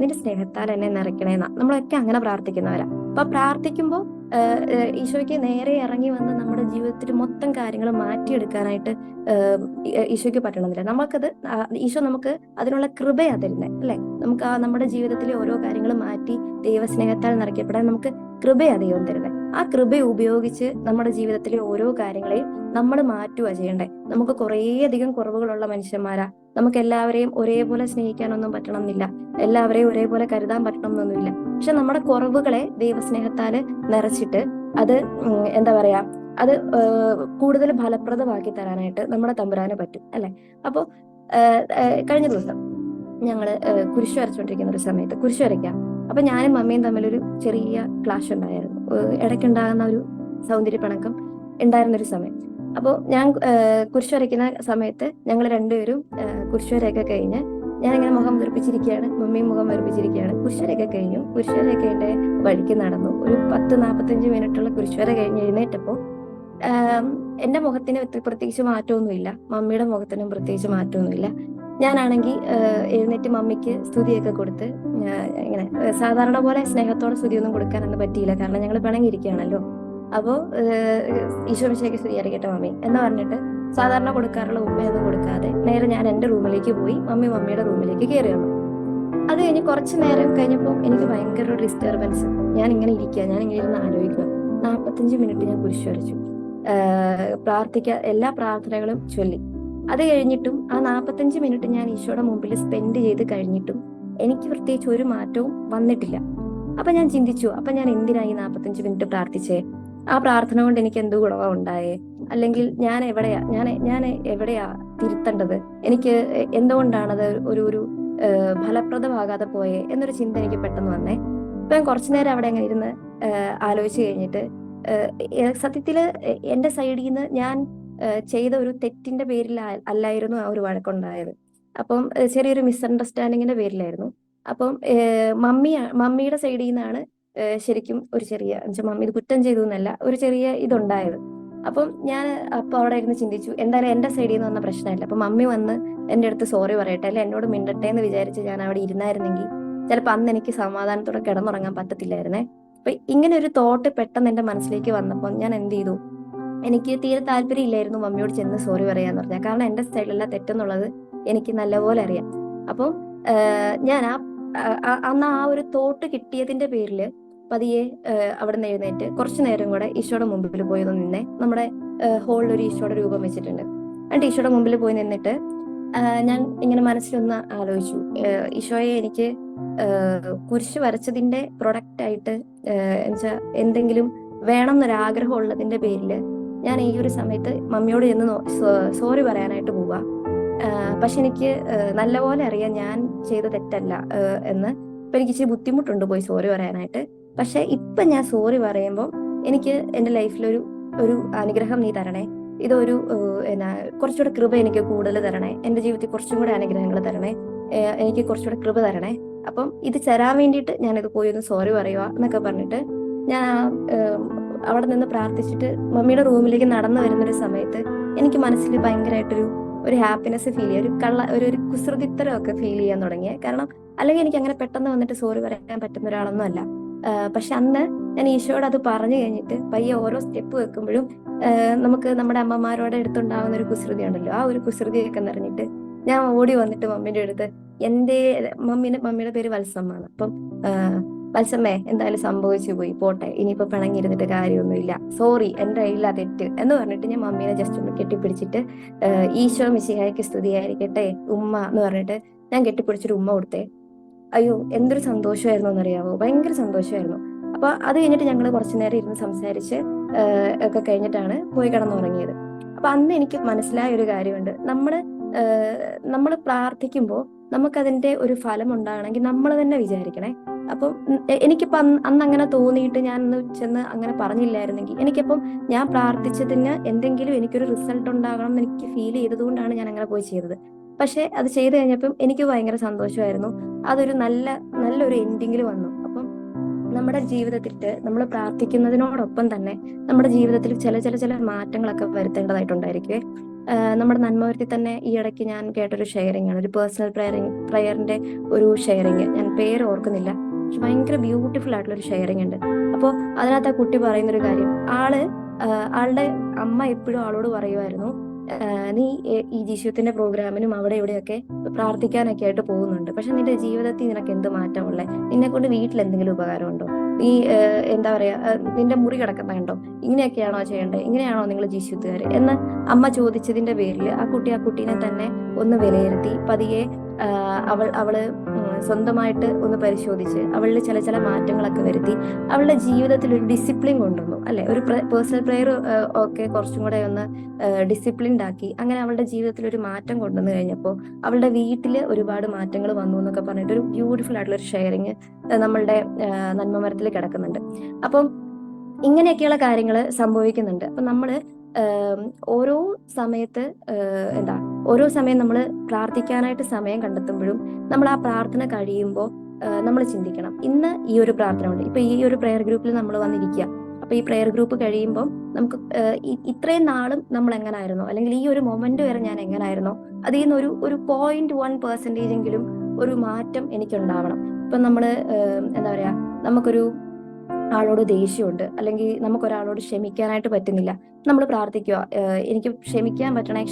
A: നിന്റെ സ്നേഹത്താൽ എന്നെ നിറയ്ക്കണേന്നാ. നമ്മളൊക്കെ അങ്ങനെ പ്രാർത്ഥിക്കുന്നവരാ. അപ്പൊ പ്രാർത്ഥിക്കുമ്പോൾ ഈശോയ്ക്ക് നേരെ ഇറങ്ങി വന്ന് നമ്മുടെ ജീവിതത്തിൽ മൊത്തം കാര്യങ്ങൾ മാറ്റിയെടുക്കാനായിട്ട് ഈശോയ്ക്ക് പറ്റണമെന്നില്ല. നമുക്കത് ഈശോ നമുക്ക് അതിനുള്ള കൃപയാ തരുന്നത്, അല്ലെ? നമുക്ക് നമ്മുടെ ജീവിതത്തിലെ ഓരോ കാര്യങ്ങൾ മാറ്റി ദൈവസ്നേഹത്താൽ നിറയ്ക്കപ്പെടാൻ നമുക്ക് കൃപയാ ദൈവം തരുന്നത്. ആ കൃപ ഉപയോഗിച്ച് നമ്മുടെ ജീവിതത്തിലെ ഓരോ കാര്യങ്ങളെയും നമ്മൾ മാറ്റുക ചെയ്യണ്ടേ. നമുക്ക് കുറേയധികം കുറവുകളുള്ള മനുഷ്യന്മാരാ. നമുക്ക് എല്ലാവരെയും ഒരേപോലെ സ്നേഹിക്കാനൊന്നും പറ്റണമെന്നില്ല, എല്ലാവരെയും ഒരേപോലെ കരുതാൻ പറ്റണമെന്നൊന്നുമില്ല. പക്ഷെ നമ്മുടെ കുറവുകളെ ദൈവസ്നേഹത്താല് നിറച്ചിട്ട് അത് എന്താ പറയാ, അത് കൂടുതൽ ഫലപ്രദമാക്കി തരാനായിട്ട് നമ്മുടെ തമ്പുരാന് പറ്റും, അല്ലെ? അപ്പൊ കഴിഞ്ഞ ദിവസം ഞങ്ങള് കുരിശ് വരച്ചോണ്ടിരിക്കുന്ന ഒരു സമയത്ത്, കുരിശ് വരയ്ക്കാം, അപ്പൊ ഞാനും മമ്മിയും തമ്മിലൊരു ചെറിയ ക്ലാഷ് ഉണ്ടായിരുന്നു. ഇടയ്ക്കുണ്ടാകുന്ന ഒരു സൗന്ദര്യപ്പിണക്കം ഉണ്ടായിരുന്ന ഒരു സമയം. അപ്പോൾ ഞാൻ കുരിശ് വരയ്ക്കുന്ന സമയത്ത് ഞങ്ങൾ രണ്ടുപേരും കുരിശ് വരയൊക്കെ കഴിഞ്ഞ് ഞാനിങ്ങനെ മുഖം വീർപ്പിച്ചിരിക്കുകയാണ്, മമ്മിയും മുഖം വീർപ്പിച്ചിരിക്കുകയാണ്. കുരിശുവരയൊക്കെ കഴിഞ്ഞു. കുരിശുവരയൊക്കെ എന്റെ വഴിക്ക് നടന്നു. ഒരു 10-45 മിനിറ്റുള്ള കുരിശുവര കഴിഞ്ഞ് എഴുന്നേറ്റപ്പോൾ എന്റെ മുഖത്തിന് പ്രത്യേകിച്ച് മാറ്റമൊന്നുമില്ല, മമ്മിയുടെ മുഖത്തിനും പ്രത്യേകിച്ച് മാറ്റമൊന്നുമില്ല. ഞാനാണെങ്കിൽ എഴുന്നേറ്റ് മമ്മിക്ക് സ്തുതിയൊക്കെ കൊടുത്ത് ഇങ്ങനെ സാധാരണ പോലെ സ്നേഹത്തോടെ സ്തുതിയൊന്നും കൊടുക്കാനൊന്നും പറ്റിയില്ല, കാരണം ഞങ്ങൾ പിണങ്ങിയിരിക്കുകയാണല്ലോ. അപ്പോ ഈശോ മിശിഹായ്ക്ക് സ്തുതിയായിരിക്കട്ടെ മമ്മി എന്ന് പറഞ്ഞിട്ട് സാധാരണ കൊടുക്കാറുള്ള ഉമ്മയൊന്നും കൊടുക്കാതെ നേരെ ഞാൻ എന്റെ റൂമിലേക്ക് പോയി, മമ്മി മമ്മിയുടെ റൂമിലേക്ക് കയറി വന്നു. അത് കഴിഞ്ഞ് കുറച്ചു നേരം കഴിഞ്ഞപ്പോൾ എനിക്ക് ഭയങ്കര ഒരു ഡിസ്റ്റർബൻസ്. ഞാൻ ഇങ്ങനെ ഇരിക്കുക, ഞാൻ ഇങ്ങനെ ഇരുന്ന് ആലോചിക്കുക. 45 മിനിറ്റ് ഞാൻ കുരിശ് വരച്ചു, എല്ലാ പ്രാർത്ഥനകളും ചൊല്ലി. അത് കഴിഞ്ഞിട്ടും ആ 45 മിനിറ്റ് ഞാൻ ഈശോയുടെ മുമ്പിൽ സ്പെൻഡ് ചെയ്ത് കഴിഞ്ഞിട്ടും എനിക്ക് പ്രത്യേകിച്ച് ഒരു മാറ്റവും വന്നിട്ടില്ല. അപ്പൊ ഞാൻ ചിന്തിച്ചു, അപ്പൊ ഞാൻ എന്തിനായി 45 മിനിറ്റ് പ്രാർത്ഥിച്ചേ? ആ പ്രാർത്ഥന കൊണ്ട് എനിക്ക് എന്ത് ഗുണമാ ഉണ്ടായേ? അല്ലെങ്കിൽ ഞാൻ എവിടെയാ തിരുത്തേണ്ടത്? എനിക്ക് എന്തുകൊണ്ടാണത് ഒരു ഫലപ്രദമാകാതെ പോയേ എന്നൊരു ചിന്ത എനിക്ക് പെട്ടെന്ന് വന്നേ. ഇപ്പൊ ഞാൻ കുറച്ചു നേരം അവിടെ അങ്ങനെ ഇരുന്ന് ആലോചിച്ച് കഴിഞ്ഞിട്ട് സത്യത്തില് എന്റെ സൈഡിൽ നിന്ന് ഞാൻ ചെയ്ത ഒരു തെറ്റിന്റെ പേരിൽ അല്ലായിരുന്നു ആ ഒരു വഴക്കുണ്ടായത്. അപ്പം ചെറിയൊരു മിസ്അണ്ടർസ്റ്റാൻഡിങ്ങിന്റെ പേരിലായിരുന്നു. അപ്പം മമ്മിയുടെ സൈഡിൽ നിന്നാണ് ശരിക്കും ഒരു ചെറിയ, മമ്മി ഇത് കുറ്റം ചെയ്തു എന്നല്ല, ഒരു ചെറിയ ഇതുണ്ടായത്. അപ്പം ഞാൻ അപ്പൊ അവിടെ ഇരുന്ന് ചിന്തിച്ചു, എന്തായാലും എന്റെ സൈഡിൽ നിന്ന് വന്ന പ്രശ്നമില്ല. അപ്പൊ മമ്മി വന്ന് എന്റെ അടുത്ത് സോറി പറയട്ടെ, അല്ലെ എന്നോട് മിണ്ടട്ടെ എന്ന് വിചാരിച്ച് ഞാൻ അവിടെ ഇരുന്നായിരുന്നെങ്കിൽ ചിലപ്പോൾ അന്ന് എനിക്ക് സമാധാനത്തോടെ കിടന്നുറങ്ങാൻ പറ്റത്തില്ലായിരുന്നേ. അപ്പൊ ഇങ്ങനെ ഒരു തോട്ട് പെട്ടെന്ന് എന്റെ മനസ്സിലേക്ക് വന്നപ്പോൾ ഞാൻ എന്ത് ചെയ്തു, എനിക്ക് തീരെ താല്പര്യം ഇല്ലായിരുന്നു മമ്മിയോട് ചെന്ന് സോറി പറയാന്ന് പറഞ്ഞാൽ, കാരണം എന്റെ സൈഡിലല്ല തെറ്റെന്നുള്ളത് എനിക്ക് നല്ലപോലെ അറിയാം. അപ്പം ഞാൻ അന്ന് ആ ഒരു തോട്ട് കിട്ടിയതിന്റെ പേരില് പതിയെ അവിടെ നിന്ന് എഴുന്നേറ്റ് കുറച്ചു നേരം കൂടെ ഈശോയുടെ മുമ്പിൽ പോയി നിന്നേ. നമ്മുടെ ഹോളിൽ ഒരു ഈശോയുടെ രൂപം വെച്ചിട്ടുണ്ട്. എന്നിട്ട് ഈശോയുടെ മുമ്പിൽ പോയി നിന്നിട്ട് ഞാൻ ഇങ്ങനെ മനസ്സിലൊന്ന് ആലോചിച്ചു, ഈശോയെ എനിക്ക് കുരിശ് വരച്ചതിന്റെ പ്രൊഡക്റ്റ് ആയിട്ട് എന്നുവെച്ചാ എന്തെങ്കിലും വേണം എന്നൊരാഗ്രഹം ഉള്ളതിന്റെ പേരില് ഞാൻ ഈ ഒരു സമയത്ത് മമ്മിയോട് ചെന്ന് സോറി പറയാനായിട്ട് പോവാ. പക്ഷെ എനിക്ക് നല്ലപോലെ അറിയാം ഞാൻ ചെയ്ത തെറ്റല്ല എന്ന്. ഇപ്പൊ എനിക്ക് ഇച്ചിരി ബുദ്ധിമുട്ടുണ്ട് പോയി സോറി പറയാനായിട്ട്. പക്ഷെ ഇപ്പൊ ഞാൻ സോറി പറയുമ്പോൾ എനിക്ക് എന്റെ ലൈഫിലൊരു അനുഗ്രഹം നീ തരണേ, ഇതൊരു കുറച്ചുകൂടെ കൃപ എനിക്ക് കൂടുതൽ തരണേ, എന്റെ ജീവിതത്തിൽ കുറച്ചും കൂടെ അനുഗ്രഹങ്ങൾ തരണേ, എനിക്ക് കുറച്ചുകൂടെ കൃപ തരണേ. അപ്പം ഇത് തരാൻ വേണ്ടിയിട്ട് ഞാനിത് പോയി ഒന്ന് സോറി പറയുക എന്നൊക്കെ പറഞ്ഞിട്ട് ഞാൻ അവിടെ നിന്ന് പ്രാർത്ഥിച്ചിട്ട് മമ്മിയുടെ റൂമിലേക്ക് നടന്നു വരുന്നൊരു സമയത്ത് എനിക്ക് മനസ്സിൽ ഭയങ്കരമായിട്ടൊരു ഹാപ്പിനെസ് ഫീൽ ചെയ്യുക, ഒരു കുസൃതിത്തരമൊക്കെ ഫീൽ ചെയ്യാൻ തുടങ്ങിയ. കാരണം അല്ലെങ്കിൽ എനിക്ക് അങ്ങനെ പെട്ടെന്ന് വന്നിട്ട് സോറി പറയാൻ പറ്റുന്ന ഒരാളൊന്നും അല്ല. പക്ഷെ അന്ന് ഞാൻ ഈശോയോട് അത് പറഞ്ഞു കഴിഞ്ഞിട്ട് പയ്യെ ഓരോ സ്റ്റെപ്പ് വെക്കുമ്പോഴും നമുക്ക് നമ്മുടെ അമ്മമാരോടെ അടുത്തുണ്ടാകുന്ന ഒരു കുസൃതി ഉണ്ടല്ലോ, ആ ഒരു കുസൃതിയൊക്കെ നിറഞ്ഞിട്ട് ഞാൻ ഓടി വന്നിട്ട് മമ്മീന്റെ അടുത്ത് മമ്മിയുടെ പേര് വത്സമ്മാണ്. അപ്പം വത്സമ്മേ, എന്തായാലും സംഭവിച്ചു പോയി, പോട്ടെ, ഇനിയിപ്പോ പിണങ്ങിയിരുന്നിട്ട് കാര്യമൊന്നുമില്ല, സോറി, എന്റെ കയ്യിലാ തെറ്റ് എന്ന് പറഞ്ഞിട്ട് ഞാൻ മമ്മീനെ ജസ്റ്റ് ഒന്ന് കെട്ടിപ്പിടിച്ചിട്ട് ഈശോ മിശിഹായ്ക്ക് സ്തുതിയായിരിക്കട്ടെ ഉമ്മ എന്ന് പറഞ്ഞിട്ട് ഞാൻ കെട്ടിപ്പിടിച്ചൊരു ഉമ്മ കൊടുത്തേ. അയ്യോ, എന്തൊരു സന്തോഷമായിരുന്നു എന്നറിയാവോ, ഭയങ്കര സന്തോഷമായിരുന്നു. അപ്പൊ അത് കഴിഞ്ഞിട്ട് ഞങ്ങൾ കുറച്ചു നേരം ഇരുന്ന് സംസാരിച്ച് ഒക്കെ കഴിഞ്ഞിട്ടാണ് പോയി കിടന്നുറങ്ങിയത്. അപ്പൊ അന്ന് എനിക്ക് മനസ്സിലായ ഒരു കാര്യമുണ്ട്, നമ്മൾ പ്രാർത്ഥിക്കുമ്പോൾ നമുക്കതിന്റെ ഒരു ഫലം ഉണ്ടാകണമെങ്കിൽ നമ്മൾ തന്നെ വിചാരിക്കണേ. അപ്പം എനിക്കിപ്പോ അന്ന് അങ്ങനെ തോന്നിയിട്ട് ഞാൻ ചെന്ന് അങ്ങനെ പറഞ്ഞില്ലായിരുന്നെങ്കിൽ എനിക്കിപ്പം ഞാൻ പ്രാർത്ഥിച്ചതിന് എന്തെങ്കിലും എനിക്കൊരു റിസൾട്ട് ഉണ്ടാകണം എന്ന് എനിക്ക് ഫീൽ ചെയ്തതുകൊണ്ടാണ് ഞാൻ അങ്ങനെ പോയി ചെയ്തത്. പക്ഷെ അത് ചെയ്തു കഴിഞ്ഞപ്പം എനിക്ക് ഭയങ്കര സന്തോഷമായിരുന്നു. അതൊരു നല്ലൊരു എൻഡിങ്ങിൽ വന്നു. അപ്പം നമ്മുടെ ജീവിതത്തിൽ നമ്മൾ പ്രാർത്ഥിക്കുന്നതിനോടൊപ്പം തന്നെ നമ്മുടെ ജീവിതത്തിൽ ചില മാറ്റങ്ങളൊക്കെ വരുത്തേണ്ടതായിട്ടുണ്ടായിരിക്കുവേ. നമ്മുടെ നന്മവരത്തിൽ തന്നെ ഈ ഇടയ്ക്ക് ഞാൻ കേട്ടൊരു ഷെയറിംഗ് ആണ്, ഒരു പേഴ്സണൽ പ്രയറിന്റെ ഒരു ഷെയറിങ്. ഞാൻ പേര് ഓർക്കുന്നില്ല, പക്ഷെ ഭയങ്കര ബ്യൂട്ടിഫുൾ ആയിട്ടുള്ള ഒരു ഷെയറിംഗ് ഉണ്ട്. അപ്പോൾ അതിനകത്ത് ആ കുട്ടി പറയുന്നൊരു കാര്യം, ആളുടെ അമ്മ എപ്പോഴും ആളോട് പറയുമായിരുന്നു, നീ ഈ ജീശുവിന്റെ പ്രോഗ്രാമിനും അവിടെ ഇവിടെയൊക്കെ പ്രാർത്ഥിക്കാനൊക്കെ ആയിട്ട് പോകുന്നുണ്ട്, പക്ഷെ നിന്റെ ജീവിതത്തിൽ നിനക്ക് എന്ത് മാറ്റമുള്ളേ? നിന്നെ കൊണ്ട് വീട്ടിൽ എന്തെങ്കിലും ഉപകാരമുണ്ടോ? നീ എന്താ പറയാ, നിന്റെ മുറി കിടക്കുന്ന കണ്ടോ? ഇങ്ങനെയൊക്കെയാണോ ചെയ്യേണ്ടത്? ഇങ്ങനെയാണോ നിങ്ങൾ ജീശുത്തുകാര് എന്ന് അമ്മ ചോദിച്ചതിന്റെ പേരിൽ ആ കുട്ടീനെ തന്നെ ഒന്ന് വിലയിരുത്തി പതിയെ അവള് സ്വന്തമായിട്ട് ഒന്ന് പരിശോധിച്ച് അവളിൽ ചില ചില മാറ്റങ്ങളൊക്കെ വരുത്തി അവളുടെ ജീവിതത്തിൽ ഒരു ഡിസിപ്ലിൻ കൊണ്ടുവന്നു, അല്ലെ? ഒരു പേഴ്സണൽ പ്രെയർ ഒക്കെ കുറച്ചും കൂടെ ഒന്ന് ഡിസിപ്ലിൻഡ് ആക്കി. അങ്ങനെ അവളുടെ ജീവിതത്തിൽ ഒരു മാറ്റം കൊണ്ടുവന്നു കഴിഞ്ഞപ്പോൾ അവളുടെ വീട്ടിൽ ഒരുപാട് മാറ്റങ്ങൾ വന്നു എന്നൊക്കെ പറഞ്ഞിട്ട് ഒരു ബ്യൂട്ടിഫുൾ ആയിട്ടുള്ള ഒരു ഷെയറിങ് നമ്മളുടെ നന്മമരത്തിൽ കിടക്കുന്നുണ്ട്. അപ്പം ഇങ്ങനെയൊക്കെയുള്ള കാര്യങ്ങൾ സംഭവിക്കുന്നുണ്ട്. അപ്പൊ നമ്മള് ഓരോ സമയത്ത് ഓരോ സമയം നമ്മൾ പ്രാർത്ഥിക്കാനായിട്ട് സമയം കണ്ടെത്തുമ്പോഴും നമ്മൾ ആ പ്രാർത്ഥന കഴിയുമ്പോൾ നമ്മൾ ചിന്തിക്കണം, ഇന്ന് ഈ ഒരു പ്രാർത്ഥന ഉണ്ട്. ഇപ്പൊ ഈ ഒരു പ്രെയർ ഗ്രൂപ്പിൽ നമ്മൾ വന്നിരിക്കുക. അപ്പൊ ഈ പ്രെയർ ഗ്രൂപ്പ് കഴിയുമ്പോൾ നമുക്ക് ഇത്രയും നാളും നമ്മൾ എങ്ങനായിരുന്നോ, അല്ലെങ്കിൽ ഈ ഒരു മൊമെന്റ് വരെ ഞാൻ എങ്ങനായിരുന്നോ, അതിൽ നിന്ന് ഒരു 0.1% എങ്കിലും ഒരു മാറ്റം എനിക്കുണ്ടാവണം. ഇപ്പൊ നമ്മള് എന്താ പറയാ, നമുക്കൊരു ആളോട് ദേഷ്യമുണ്ട്, അല്ലെങ്കിൽ നമുക്കൊരാളോട് ക്ഷമിക്കാനായിട്ട് പറ്റുന്നില്ല. നമ്മൾ പ്രാർത്ഥിക്കുക, എനിക്ക് ക്ഷമിക്കാൻ പറ്റണേ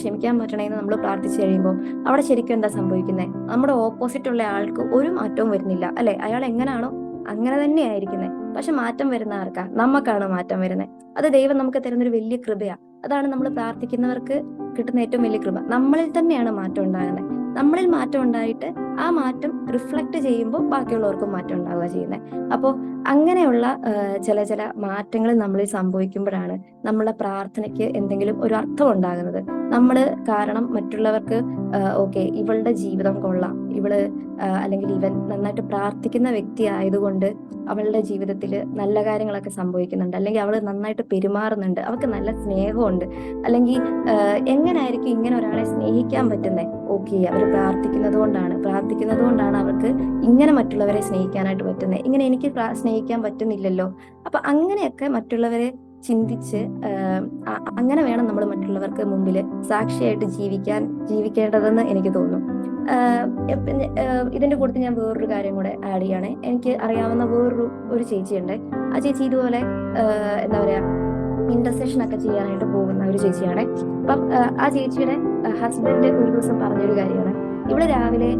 A: എന്ന് നമ്മൾ പ്രാർത്ഥിച്ചു കഴിയുമ്പോൾ അവിടെ ശരിക്കും എന്താ സംഭവിക്കുന്നത്? നമ്മുടെ ഓപ്പോസിറ്റ് ഉള്ള ആൾക്ക് ഒരു മാറ്റവും വരുന്നില്ല, അല്ലെ? അയാൾ എങ്ങനാണോ അങ്ങനെ തന്നെയായിരിക്കുന്നത്. പക്ഷെ മാറ്റം വരുന്ന ആർക്കാ? നമുക്കാണ് മാറ്റം വരുന്നത്. അത് ദൈവം നമുക്ക് തരുന്നൊരു വലിയ കൃപയാ. അതാണ് നമ്മൾ പ്രാർത്ഥിക്കുന്നവർക്ക് കിട്ടുന്ന ഏറ്റവും വലിയ കൃപ. നമ്മളിൽ തന്നെയാണ് മാറ്റം ഉണ്ടാകുന്നത്. നമ്മളിൽ മാറ്റം ഉണ്ടായിട്ട് ആ മാറ്റം റിഫ്ലക്ട് ചെയ്യുമ്പോൾ ബാക്കിയുള്ളവർക്കും മാറ്റം ഉണ്ടാവുക ചെയ്യുന്നത്. അപ്പോൾ അങ്ങനെയുള്ള ചില മാറ്റങ്ങൾ നമ്മളിൽ സംഭവിക്കുമ്പോഴാണ് നമ്മളെ പ്രാർത്ഥനയ്ക്ക് എന്തെങ്കിലും ഒരു അർത്ഥം ഉണ്ടാകുന്നത്. നമ്മൾ കാരണം മറ്റുള്ളവർക്ക് ഓക്കെ, ഇവളുടെ ജീവിതം കൊള്ളാം, ഇവള് അല്ലെങ്കിൽ ഇവൻ നന്നായിട്ട് പ്രാർത്ഥിക്കുന്ന വ്യക്തി ആയതുകൊണ്ട് അവളുടെ ജീവിതത്തിൽ നല്ല കാര്യങ്ങളൊക്കെ സംഭവിക്കുന്നുണ്ട്, അല്ലെങ്കിൽ അവൾ നന്നായിട്ട് പെരുമാറുന്നുണ്ട്, അവൾക്ക് നല്ല സ്നേഹമുണ്ട്, അല്ലെങ്കിൽ എങ്ങനായിരിക്കും ഇങ്ങനെ ഒരാളെ സ്നേഹിക്കാൻ പറ്റുന്നത്? ഓക്കെ, അവർ പ്രാർത്ഥിക്കുന്നത് കൊണ്ടാണ് അവർക്ക് ഇങ്ങനെ മറ്റുള്ളവരെ സ്നേഹിക്കാനായിട്ട് പറ്റുന്നത്. ഇങ്ങനെ എനിക്ക് സ്നേഹിക്കാൻ പറ്റുന്നില്ലല്ലോ. അപ്പൊ അങ്ങനെയൊക്കെ മറ്റുള്ളവരെ ചിന്തിച്ച് അങ്ങനെ വേണം നമ്മൾ മറ്റുള്ളവർക്ക് മുമ്പിൽ സാക്ഷിയായിട്ട് ജീവിക്കേണ്ടതെന്ന് എനിക്ക് തോന്നുന്നു. ഇതിന്റെ കൂട്ടത്തിൽ ഞാൻ വേറൊരു കാര്യം കൂടെ ആഡ് ചെയ്യണേ. എനിക്ക് അറിയാവുന്ന വേറൊരു ചേച്ചിയുണ്ട്. ആ ചേച്ചി ഇതുപോലെ എന്താ പറയാ, ഇന്റർസെഷൻ ഒക്കെ ചെയ്യാനായിട്ട് പോകുന്ന ഒരു ചേച്ചിയാണ്. അപ്പം ആ ചേച്ചിയുടെ ഹസ്ബൻഡ് ഒരു ദിവസം പറഞ്ഞൊരു കാര്യമാണ്, ഇവിടെ രാവിലെ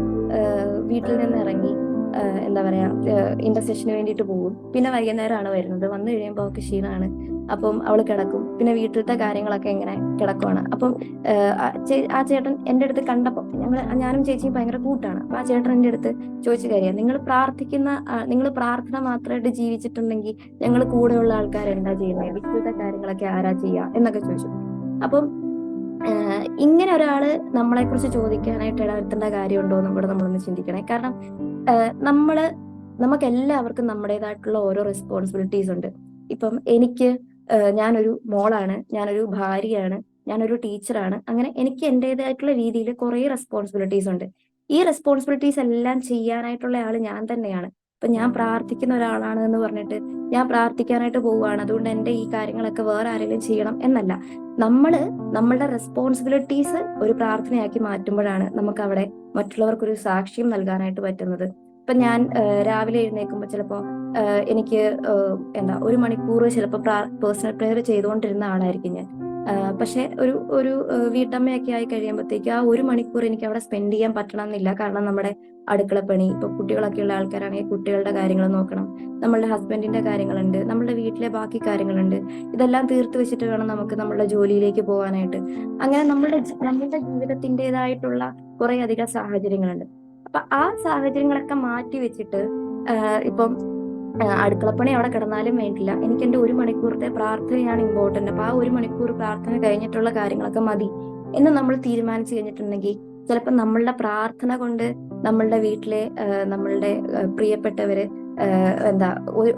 A: വീട്ടിൽ നിന്ന് ഇറങ്ങി എന്താ പറയാ, ഇന്റർസെഷന് വേണ്ടിയിട്ട് പോകും. പിന്നെ വൈകുന്നേരമാണ് വരുന്നത്. വന്നു കഴിയുമ്പോൾ അവൾക്ക് ക്ഷീണമാണ്. അപ്പം അവള് കിടക്കും. പിന്നെ വീട്ടിലത്തെ കാര്യങ്ങളൊക്കെ ഇങ്ങനെ കിടക്കുവാണ്. അപ്പം ആ ചേട്ടൻ എൻ്റെ അടുത്ത് കണ്ടപ്പോൾ, ഞാനും ചേച്ചിയും ഭയങ്കര കൂട്ടാണ്. അപ്പൊ ആ ചേട്ടൻ എൻ്റെ അടുത്ത് ചോദിച്ച കാര്യം, നിങ്ങൾ പ്രാർത്ഥന മാത്രമായിട്ട് ജീവിച്ചിട്ടുണ്ടെങ്കിൽ ഞങ്ങൾ കൂടെയുള്ള ആൾക്കാർ എന്താ ചെയ്യുന്നത്, വീട്ടിലത്തെ കാര്യങ്ങളൊക്കെ ആരാ ചെയ്യുക എന്നൊക്കെ ചോദിച്ചു. അപ്പം ഇങ്ങനെ ഒരാള് നമ്മളെ കുറിച്ച് ചോദിക്കാനായിട്ട് ഇടവരുത്തേണ്ട കാര്യമുണ്ടോ നമ്മളൊന്ന് ചിന്തിക്കണേ. കാരണം നമുക്ക് എല്ലാവർക്കും നമ്മുടേതായിട്ടുള്ള ഓരോ റെസ്പോൺസിബിലിറ്റീസ് ഉണ്ട്. ഇപ്പം എനിക്ക് ഞാനൊരു മോളാണ്, ഞാനൊരു ഭാര്യയാണ്, ഞാനൊരു ടീച്ചറാണ്. അങ്ങനെ എനിക്ക് എൻ്റെതായിട്ടുള്ള രീതിയിൽ കുറെ റെസ്പോൺസിബിലിറ്റീസ് ഉണ്ട്. ഈ റെസ്പോൺസിബിലിറ്റീസ് എല്ലാം ചെയ്യാനായിട്ടുള്ള ആള് ഞാൻ തന്നെയാണ്. ഇപ്പൊ ഞാൻ പ്രാർത്ഥിക്കുന്ന ഒരാളാണ് എന്ന് പറഞ്ഞിട്ട് ഞാൻ പ്രാർത്ഥിക്കാനായിട്ട് പോവുകയാണ്, അതുകൊണ്ട് എൻ്റെ ഈ കാര്യങ്ങളൊക്കെ വേറെ ആരെങ്കിലും ചെയ്യണം എന്നല്ല. നമ്മളുടെ റെസ്പോൺസിബിലിറ്റീസ് ഒരു പ്രാർത്ഥനയാക്കി മാറ്റുമ്പോഴാണ് നമുക്ക് അവിടെ മറ്റുള്ളവർക്കൊരു സാക്ഷ്യം നൽകാനായിട്ട് പറ്റുന്നത്. ഇപ്പൊ ഞാൻ രാവിലെ എഴുന്നേൽക്കുമ്പോൾ ചിലപ്പോ എനിക്ക് ഒരു മണിക്കൂർ ചിലപ്പോൾ പേഴ്സണൽ പ്രെയർ ചെയ്തുകൊണ്ടിരുന്ന ആളായിരിക്കും ഞാൻ. പക്ഷെ ഒരു വീട്ടമ്മയൊക്കെ ആയി കഴിയുമ്പോഴത്തേക്ക് ആ ഒരു മണിക്കൂർ എനിക്ക് അവിടെ സ്പെൻഡ് ചെയ്യാൻ പറ്റണം എന്നില്ല. കാരണം നമ്മുടെ അടുക്കളപ്പണി, ഇപ്പൊ കുട്ടികളൊക്കെ ഉള്ള ആൾക്കാരാണെങ്കിൽ കുട്ടികളുടെ കാര്യങ്ങൾ നോക്കണം, നമ്മളുടെ ഹസ്ബൻഡിന്റെ കാര്യങ്ങളുണ്ട്, നമ്മളുടെ വീട്ടിലെ ബാക്കി കാര്യങ്ങളുണ്ട്. ഇതെല്ലാം തീർത്ത് വെച്ചിട്ട് വേണം നമുക്ക് നമ്മളുടെ ജോലിയിലേക്ക് പോകാനായിട്ട്. അങ്ങനെ നമ്മളുടെ ജീവിതത്തിൻ്റെതായിട്ടുള്ള കുറെ അധികം സാഹചര്യങ്ങളുണ്ട്. അപ്പൊ ആ സാഹചര്യങ്ങളൊക്കെ മാറ്റി വെച്ചിട്ട് ഇപ്പം അടുക്കളപ്പണി അവിടെ കിടന്നാലും വേണ്ടില്ല, എനിക്ക് എൻ്റെ ഒരു മണിക്കൂറത്തെ പ്രാർത്ഥനയാണ് ഇമ്പോർട്ടന്റ്. അപ്പൊ ആ ഒരു മണിക്കൂർ പ്രാർത്ഥന കഴിഞ്ഞിട്ടുള്ള കാര്യങ്ങളൊക്കെ മതി എന്ന് നമ്മൾ തീരുമാനിച്ചു കഴിഞ്ഞിട്ടുണ്ടെങ്കിൽ ചിലപ്പോൾ നമ്മളുടെ പ്രാർത്ഥന കൊണ്ട് നമ്മളുടെ വീട്ടിലെ നമ്മളുടെ പ്രിയപ്പെട്ടവര്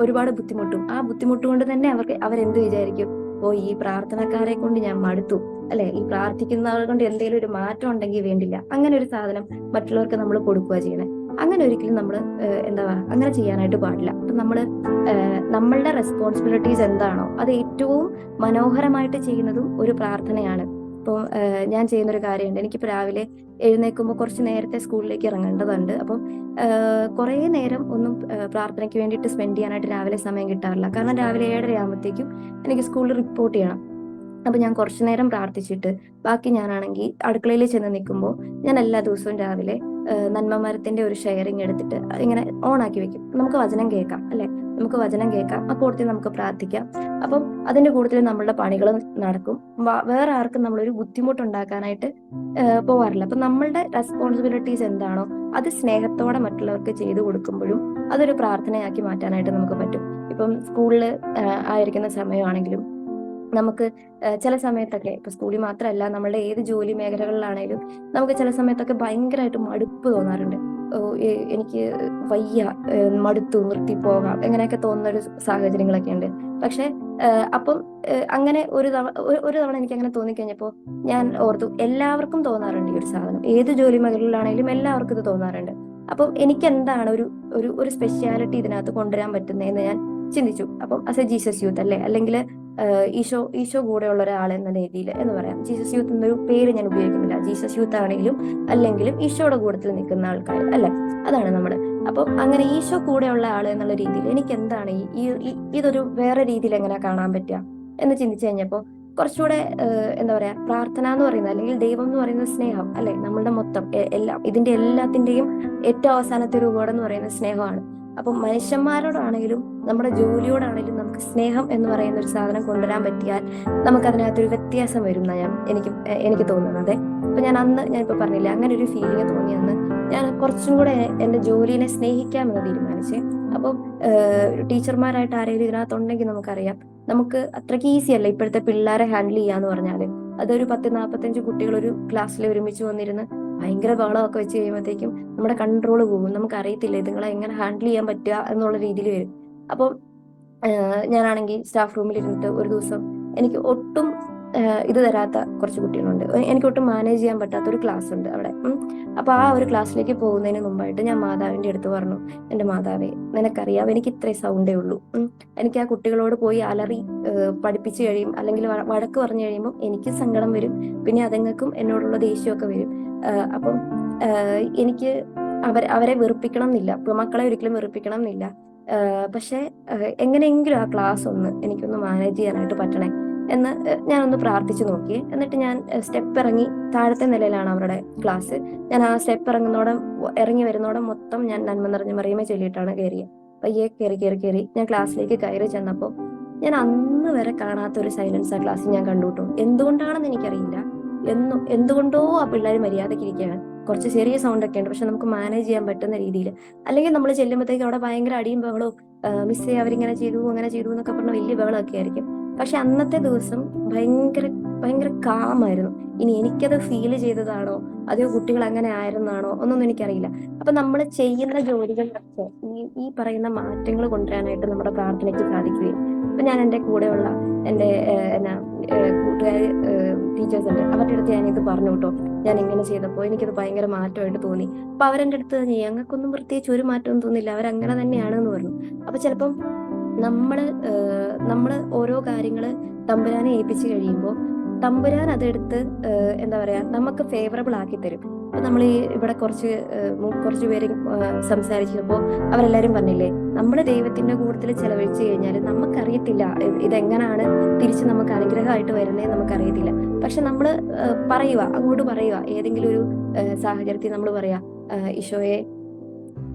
A: ഒരുപാട് ബുദ്ധിമുട്ടും. ആ ബുദ്ധിമുട്ട് കൊണ്ട് തന്നെ അവരെന്ത് വിചാരിക്കും, ഓ ഈ പ്രാർത്ഥനക്കാരെ കൊണ്ട് ഞാൻ മടുത്തു, അല്ലെ? ഈ പ്രാർത്ഥിക്കുന്നവരെ കൊണ്ട് എന്തെങ്കിലും ഒരു മാറ്റം ഉണ്ടെങ്കിൽ വേണ്ടില്ല. അങ്ങനെ ഒരു സാധനം മറ്റുള്ളവർക്ക് നമ്മൾ കൊടുക്കുക ചെയ്യണേ. അങ്ങനെ ഒരിക്കലും നമ്മൾ അങ്ങനെ ചെയ്യാനായിട്ട് പാടില്ല. അപ്പൊ നമ്മളുടെ റെസ്പോൺസിബിലിറ്റീസ് എന്താണോ അത് ഏറ്റവും മനോഹരമായിട്ട് ചെയ്യുന്നതും ഒരു പ്രാർത്ഥനയാണ്. ഇപ്പം ഞാൻ ചെയ്യുന്നൊരു കാര്യമുണ്ട്. എനിക്കിപ്പോൾ രാവിലെ എഴുന്നേൽക്കുമ്പോൾ കുറച്ച് നേരത്തെ സ്കൂളിലേക്ക് ഇറങ്ങേണ്ടതുണ്ട്. അപ്പം കുറേ നേരം ഒന്നും പ്രാർത്ഥനയ്ക്ക് വേണ്ടിയിട്ട് സ്പെൻഡ് ചെയ്യാനായിട്ട് രാവിലെ സമയം കിട്ടാറില്ല. കാരണം രാവിലെ 7:30 ആകുമ്പോഴത്തേക്കും എനിക്ക് സ്കൂളിൽ റിപ്പോർട്ട് ചെയ്യണം. അപ്പൊ ഞാൻ കുറച്ചു നേരം പ്രാർത്ഥിച്ചിട്ട് ബാക്കി ഞാനാണെങ്കിൽ അടുക്കളയിൽ ചെന്ന് നിൽക്കുമ്പോൾ ഞാൻ എല്ലാ ദിവസവും രാവിലെ നന്മമരത്തിന്റെ ഒരു ഷെയറിങ് എടുത്തിട്ട് ഇങ്ങനെ ഓൺ ആക്കി വെക്കും. നമുക്ക് വചനം കേൾക്കാം, അല്ലെ? നമുക്ക് വചനം കേൾക്കാം, ആ കൂട്ടത്തിൽ നമുക്ക് പ്രാർത്ഥിക്കാം. അപ്പം അതിന്റെ കൂട്ടത്തിൽ നമ്മളുടെ പണികൾ നടക്കും. വേറെ ആർക്കും നമ്മളൊരു ബുദ്ധിമുട്ടുണ്ടാക്കാനായിട്ട് പോവാറില്ല. അപ്പൊ നമ്മളുടെ റെസ്പോൺസിബിലിറ്റീസ് എന്താണോ അത് സ്നേഹത്തോടെ മറ്റുള്ളവർക്ക് ചെയ്തു കൊടുക്കുമ്പോഴും അതൊരു പ്രാർത്ഥനയാക്കി മാറ്റാനായിട്ട് നമുക്ക് പറ്റും. ഇപ്പം സ്കൂളിൽ ആയിരിക്കുന്ന സമയമാണെങ്കിലും നമുക്ക് ചില സമയത്തൊക്കെ, ഇപ്പൊ സ്കൂളിൽ മാത്രമല്ല, നമ്മളുടെ ഏത് ജോലി മേഖലകളിലാണേലും നമുക്ക് ചില സമയത്തൊക്കെ ഭയങ്കരമായിട്ട് മടുപ്പ് തോന്നാറുണ്ട്. എനിക്ക് വയ്യ, മടുത്തു, നിർത്തി പോകാം, എങ്ങനെയൊക്കെ തോന്നുന്ന ഒരു സാഹചര്യങ്ങളൊക്കെ ഉണ്ട്. പക്ഷെ അപ്പം അങ്ങനെ ഒരു തവണ എനിക്ക് അങ്ങനെ തോന്നിക്കഴിഞ്ഞപ്പോൾ ഞാൻ ഓർത്തു, എല്ലാവർക്കും തോന്നാറുണ്ട് ഈ ഒരു സാധനം. ഏത് ജോലി മേഖലയിലാണെങ്കിലും എല്ലാവർക്കും ഇത് തോന്നാറുണ്ട്. അപ്പം എനിക്ക് എന്താണ് ഒരു ഒരു ഒരു സ്പെഷ്യാലിറ്റി ഇതിനകത്ത് കൊണ്ടുവരാൻ പറ്റുന്നതെന്ന് ഞാൻ ചിന്തിച്ചു. അപ്പം ആസ് എ ജീസസ് യൂത്ത്, അല്ലെ, അല്ലെങ്കിൽ ഈശോ കൂടെയുള്ള ഒരാൾ എന്ന രീതിയിൽ എന്ന് പറയാം. ജീസസ് യൂത്ത് എന്നൊരു പേര് ഞാൻ ഉപയോഗിക്കുന്നില്ല. ജീസസ് യൂത്ത് ആണെങ്കിലും അല്ലെങ്കിലും ഈശോയുടെ കൂടത്തിൽ നിൽക്കുന്ന ആൾക്കാർ, അല്ലെ, അതാണ് നമ്മുടെ. അപ്പം അങ്ങനെ ഈശോ കൂടെയുള്ള ആൾ എന്നുള്ള രീതിയിൽ എനിക്ക് എന്താണ് ഇതൊരു വേറെ രീതിയിൽ എങ്ങനെ കാണാൻ പറ്റുക എന്ന് ചിന്തിച്ചു കഴിഞ്ഞപ്പോൾ കുറച്ചുകൂടെ എന്താ പറയാ, പ്രാർത്ഥന എന്ന് പറയുന്നത്, അല്ലെങ്കിൽ ദൈവം എന്ന് പറയുന്നത് സ്നേഹം, അല്ലെ, നമ്മളുടെ മൊത്തം എല്ലാം, ഇതിന്റെ എല്ലാത്തിന്റെയും ഏറ്റവും അവസാനത്തെ ഒരു വേർഡ് എന്ന് പറയുന്നത് സ്നേഹമാണ്. അപ്പം മനുഷ്യന്മാരോടാണെങ്കിലും നമ്മുടെ ജോലിയോടാണെങ്കിലും നമുക്ക് സ്നേഹം എന്ന് പറയുന്ന ഒരു സാധനം കൊണ്ടുവരാൻ പറ്റിയാൽ നമുക്ക് അതിനകത്തൊരു വ്യത്യാസം വരും എന്നാണ് എനിക്ക് തോന്നുന്നത്. അപ്പൊ ഞാനിപ്പോ പറഞ്ഞില്ലേ, അങ്ങനെ ഒരു ഫീലിംഗ് തോന്നിയെന്ന് ഞാൻ കുറച്ചും കൂടെ എൻ്റെ ജോലിനെ സ്നേഹിക്കാമെന്ന് തീരുമാനിച്ചേ. അപ്പം ടീച്ചർമാരായിട്ട് ആരെങ്കിലും ഇതിനകത്തുണ്ടെങ്കിൽ നമുക്കറിയാം, നമുക്ക് അത്രയ്ക്ക് ഈസി അല്ല ഇപ്പോഴത്തെ പിള്ളേരെ ഹാൻഡിൽ ചെയ്യാന്ന് പറഞ്ഞാല്. അതൊരു 10-45 കുട്ടികൾ ഒരു ക്ലാസ്സിൽ ഒരുമിച്ച് വന്നിരുന്ന് ഭയങ്കര ബഹളമൊക്കെ വെച്ച് കഴിയുമ്പോഴത്തേക്കും നമ്മുടെ കൺട്രോൾ പോകും. നമുക്ക് അറിയത്തില്ല ഇതുങ്ങളെ എങ്ങനെ ഹാൻഡിൽ ചെയ്യാൻ പറ്റുക എന്നുള്ള രീതിയിൽ വരും. അപ്പം ഞാനാണെങ്കിൽ സ്റ്റാഫ് റൂമിൽ ഇരുന്നിട്ട് ഒരു ദിവസം എനിക്ക് ഒട്ടും ഇത് തരാത്ത കുറച്ച് കുട്ടികളുണ്ട്. എനിക്ക് ഒട്ടും മാനേജ് ചെയ്യാൻ പറ്റാത്ത ഒരു ക്ലാസ് ഉണ്ട് അവിടെ. അപ്പൊ ആ ഒരു ക്ലാസ്സിലേക്ക് പോകുന്നതിന് മുമ്പായിട്ട് ഞാൻ മാതാവിന്റെ അടുത്ത് പറഞ്ഞു, എന്റെ മാതാവേ, നിനക്കറിയാം എനിക്ക് ഇത്രയും സൗണ്ടേ ഉള്ളൂ. എനിക്ക് ആ കുട്ടികളോട് പോയി അലറി പഠിപ്പിച്ചു കഴിയും, അല്ലെങ്കിൽ വഴക്ക് പറഞ്ഞു കഴിയുമ്പോൾ എനിക്ക് സങ്കടം വരും. പിന്നെ അതുങ്ങൾക്കും എന്നോടുള്ള ദേഷ്യമൊക്കെ വരും. അപ്പം എനിക്ക് അവരെ വെറുപ്പിക്കണം എന്നില്ല, മക്കളെ ഒരിക്കലും വെറുപ്പിക്കണം എന്നില്ല. പക്ഷെ എങ്ങനെയെങ്കിലും ആ ക്ലാസ് എനിക്കൊന്ന് മാനേജ് ചെയ്യാനായിട്ട് പറ്റണേ എന്ന് ഞാനൊന്ന് പ്രാർത്ഥിച്ചു നോക്കി. എന്നിട്ട് ഞാൻ സ്റ്റെപ്പ് ഇറങ്ങി, താഴത്തെ നിലയിലാണ് അവരുടെ ക്ലാസ്. ഞാൻ ആ സ്റ്റെപ്പ് ഇറങ്ങി വരുന്നോടം മൊത്തം ഞാൻ നന്മ നിറഞ്ഞ മറിയമേ ചൊല്ലിയിട്ടാണ് കയറിയത്. പയ്യെ കയറി ഞാൻ ക്ലാസ്സിലേക്ക് കയറി ചെന്നപ്പോൾ ഞാൻ അന്ന് വരെ കാണാത്ത ഒരു സൈലൻസ് ആ ക്ലാസ്സിൽ ഞാൻ കണ്ടുകിട്ടു. എന്തുകൊണ്ടാണെന്ന് എനിക്കറിയില്ല. എന്തുകൊണ്ടോ ആ പിള്ളേർ മര്യാദയ്ക്ക് ഇരിക്കുകയാണ്. കുറച്ച് ചെറിയ സൗണ്ട് ഒക്കെ ഉണ്ട്, പക്ഷെ നമുക്ക് മാനേജ് ചെയ്യാൻ പറ്റുന്ന രീതിയിൽ. അല്ലെങ്കിൽ നമ്മൾ ചെല്ലുമ്പോഴത്തേക്ക് അവിടെ ഭയങ്കര അടിയും ബഹളവും, മിസ്സേ അവരിങ്ങനെ ചെയ്തു അങ്ങനെ ചെയ്തു എന്നൊക്കെ പറഞ്ഞ വലിയ ബഹളമൊക്കെ ആയിരിക്കും. പക്ഷെ അന്നത്തെ ദിവസം ഭയങ്കര ഭയങ്കര കാമായിരുന്നു. ഇനി എനിക്കത് ഫീൽ ചെയ്തതാണോ അതെയോ കുട്ടികൾ അങ്ങനെ ആയിരുന്നാണോ ഒന്നൊന്നും എനിക്കറിയില്ല. അപ്പൊ നമ്മൾ ചെയ്യുന്ന ജോലികളിലൊക്കെ ഈ പറയുന്ന മാറ്റങ്ങൾ കൊണ്ടുവരാനായിട്ട് നമ്മുടെ പ്രാർത്ഥനയ്ക്ക് സാധിക്കുകയും. അപ്പൊ ഞാൻ എൻ്റെ കൂടെയുള്ള എൻ്റെ കൂട്ടുകാർ ടീച്ചേഴ്സ് ഉണ്ട്, അവരുടെ അടുത്ത് ഞാനിത് പറഞ്ഞു കേട്ടോ, ഞാൻ ഇങ്ങനെ ചെയ്തപ്പോൾ എനിക്കത് ഭയങ്കര മാറ്റമായിട്ട് തോന്നി. അപ്പൊ അവരെന്റെ അടുത്ത് ഞങ്ങൾക്കൊന്നും പ്രത്യേകിച്ച് ഒരു മാറ്റവും തോന്നില്ല, അവരങ്ങനെ തന്നെയാണെന്ന് പറഞ്ഞു. അപ്പൊ ചിലപ്പം നമ്മള് ഓരോ കാര്യങ്ങള് തമ്പുരാനെ ഏൽപ്പിച്ചു കഴിയുമ്പോൾ തമ്പുരാൻ അതെടുത്ത് എന്താ പറയാ, നമുക്ക് ഫേവറബിൾ ആക്കി തരും. അപ്പൊ നമ്മൾ ഇവിടെ കുറച്ച് പേര് സംസാരിച്ചപ്പോൾ അവരെല്ലാരും പറഞ്ഞില്ലേ, നമ്മുടെ ദൈവത്തിന്റെ കൂട്ടത്തിൽ ചെലവഴിച്ചു കഴിഞ്ഞാൽ നമുക്കറിയത്തില്ല ഇതെങ്ങനാണ് തിരിച്ച് നമുക്ക് അനുഗ്രഹമായിട്ട് വരുന്നതെന്ന് നമുക്കറിയത്തില്ല. പക്ഷെ നമ്മള് അങ്ങോട്ട് പറയുക, ഏതെങ്കിലും ഒരു സാഹചര്യത്തിൽ നമ്മൾ പറയാ, ഈശോയെ,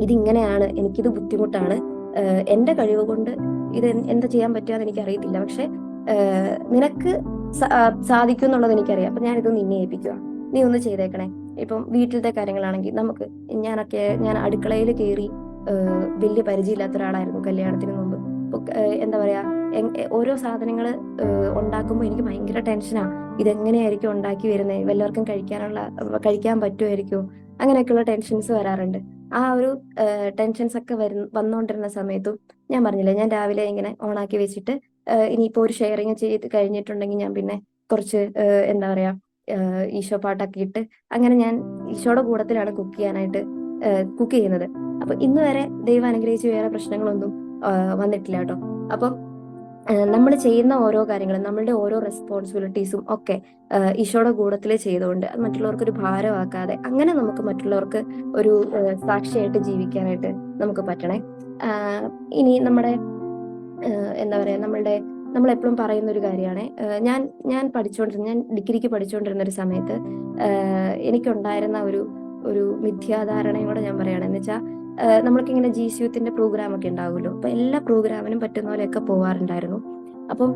A: ഇതിങ്ങനെയാണ്, എനിക്കിത് ബുദ്ധിമുട്ടാണ്, എന്റെ കഴിവ് കൊണ്ട് ഇത് എന്താ ചെയ്യാൻ പറ്റുകയെന്ന് എനിക്കറിയത്തില്ല, പക്ഷെ നിനക്ക് സാധിക്കും എന്നുള്ളത് എനിക്കറിയാം. അപ്പൊ ഞാൻ ഇത് നിന്നെ ഏൽപ്പിക്കുക, നീ ഒന്ന് ചെയ്തേക്കണേ. ഇപ്പം വീട്ടിലത്തെ കാര്യങ്ങളാണെങ്കിൽ ഞാൻ അടുക്കളയിൽ കയറി വലിയ പരിചയമില്ലാത്ത ഒരാളായിരുന്നു കല്യാണത്തിന് മുമ്പ്. എന്താ പറയാ, ഓരോ സാധനങ്ങൾ ഉണ്ടാക്കുമ്പോൾ എനിക്ക് ഭയങ്കര ടെൻഷനാ. ഇതെങ്ങനെയായിരിക്കും ഉണ്ടാക്കി വരുന്നത്, വല്ലവർക്കും കഴിക്കാൻ പറ്റുമായിരിക്കും, അങ്ങനെയൊക്കെയുള്ള ടെൻഷൻസ് വരാറുണ്ട്. ആ ഒരു ടെൻഷൻസ് ഒക്കെ വന്നുകൊണ്ടിരുന്ന സമയത്തും ഞാൻ പറഞ്ഞില്ലേ, ഞാൻ രാവിലെ ഇങ്ങനെ ഓണാക്കി വെച്ചിട്ട് ഇനിയിപ്പോ ഒരു ഷെയറിങ് ചെയ്ത് കഴിഞ്ഞിട്ടുണ്ടെങ്കിൽ ഞാൻ പിന്നെ കുറച്ച് എന്താ പറയാ, ഈശോ പാട്ടൊക്കെ ഇട്ട് അങ്ങനെ ഞാൻ ഈശോയുടെ കൂടത്തിലാണ് കുക്ക് ചെയ്യുന്നത്. അപ്പൊ ഇന്ന് വരെ ദൈവം അനുഗ്രഹിച്ച് വേറെ പ്രശ്നങ്ങളൊന്നും വന്നിട്ടില്ല കേട്ടോ. അപ്പം നമ്മൾ ചെയ്യുന്ന ഓരോ കാര്യങ്ങളും, നമ്മളുടെ ഓരോ റെസ്പോൺസിബിലിറ്റീസും ഒക്കെ ഈശോയുടെ കൂടത്തിൽ ചെയ്തുകൊണ്ട് അത് മറ്റുള്ളവർക്കൊരു ഭാരമാക്കാതെ അങ്ങനെ നമുക്ക് മറ്റുള്ളവർക്ക് ഒരു സാക്ഷിയായിട്ട് ജീവിക്കാനായിട്ട് നമുക്ക് പറ്റണേ. ഇനി നമ്മുടെ എന്താ പറയാ, നമ്മളെപ്പോഴും പറയുന്ന ഒരു കാര്യമാണ്, ഞാൻ ഡിഗ്രിക്ക് പഠിച്ചുകൊണ്ടിരുന്ന ഒരു സമയത്ത് എനിക്കുണ്ടായിരുന്ന ഒരു മിഥ്യാധാരണയും കൂടെ ഞാൻ പറയുകയാണ്. എന്ന് വെച്ചാൽ നമ്മൾക്കിങ്ങനെ ജിസ്യൂത്തിന്റെ പ്രോഗ്രാം ഒക്കെ ഉണ്ടാവുമല്ലോ, അപ്പൊ എല്ലാ പ്രോഗ്രാമിനും പറ്റുന്ന പോലെയൊക്കെ പോവാറുണ്ടായിരുന്നു. അപ്പം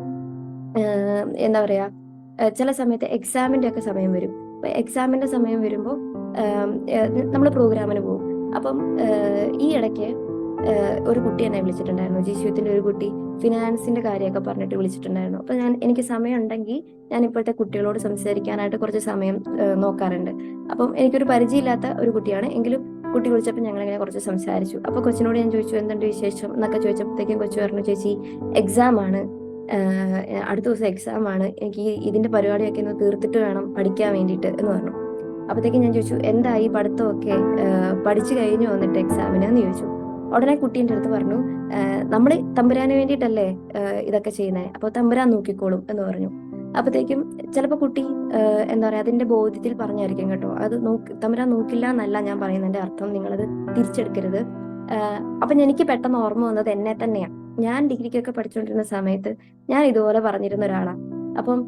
A: എന്താ പറയാ, ചില സമയത്ത് എക്സാമിന്റെ ഒക്കെ സമയം വരും. അപ്പൊ എക്സാമിന്റെ സമയം വരുമ്പോൾ നമ്മൾ പ്രോഗ്രാമിന് പോകും. അപ്പം ഈ ഇടയ്ക്ക് ഒരു കുട്ടി എന്നെ വിളിച്ചിട്ടുണ്ടായിരുന്നു, ജിസ്യൂത്തിന്റെ ഒരു കുട്ടി ഫിനാൻസിന്റെ കാര്യമൊക്കെ പറഞ്ഞിട്ട് വിളിച്ചിട്ടുണ്ടായിരുന്നു. അപ്പൊ എനിക്ക് സമയം ഉണ്ടെങ്കിൽ ഞാൻ ഇപ്പോഴത്തെ കുട്ടികളോട് സംസാരിക്കാനായിട്ട് കുറച്ച് സമയം നോക്കാറുണ്ട്. അപ്പം എനിക്കൊരു പരിചയമില്ലാത്ത ഒരു കുട്ടിയാണ്, എങ്കിലും കുട്ടി വിളിച്ചപ്പോൾ ഞങ്ങളിങ്ങനെ കുറച്ച് സംസാരിച്ചു. അപ്പൊ കൊച്ചിനോട് ഞാൻ ചോദിച്ചു എന്തുണ്ട് വിശേഷം എന്നൊക്കെ ചോദിച്ചപ്പോഴത്തേക്കും കൊച്ചു പറഞ്ഞു, ചേച്ചി എക്സാം ആണ്, അടുത്ത ദിവസം എക്സാം ആണ്, എനിക്ക് ഇതിന്റെ പരിപാടിയൊക്കെ ഒന്ന് തീർത്തിട്ട് വേണം പഠിക്കാൻ വേണ്ടിയിട്ട് എന്ന് പറഞ്ഞു. അപ്പത്തേക്കും ഞാൻ ചോദിച്ചു എന്തായി പഠിത്തമൊക്കെ, പഠിച്ചു കഴിഞ്ഞു വന്നിട്ട് എക്സാമിന് എന്ന് ചോദിച്ചു. ഉടനെ കുട്ടീൻ്റെ അടുത്ത് പറഞ്ഞു, നമ്മൾ തമ്പുരാന് വേണ്ടിയിട്ടല്ലേ ഇതൊക്കെ ചെയ്യുന്നത്, അപ്പോൾ തമ്പുരാൻ നോക്കിക്കോളും എന്ന് പറഞ്ഞു. അപ്പത്തേക്കും ചിലപ്പോൾ കുട്ടി എന്താ പറയാ, അതിന്റെ ബോധ്യത്തിൽ പറഞ്ഞായിരിക്കും കേട്ടോ, അത് തമ്പുരാൻ നോക്കില്ല എന്നല്ല ഞാൻ പറയുന്നതിന്റെ അർത്ഥം, നിങ്ങളത് തിരിച്ചെടുക്കരുത്. അപ്പൊ എനിക്ക് പെട്ടെന്ന് ഓർമ്മ വന്നത് എന്നെ തന്നെയാണ്. ഞാൻ ഡിഗ്രിക്കൊക്കെ പഠിച്ചുകൊണ്ടിരുന്ന സമയത്ത് ഞാൻ ഇതുപോലെ പറഞ്ഞിരുന്ന ഒരാളാണ്. അപ്പം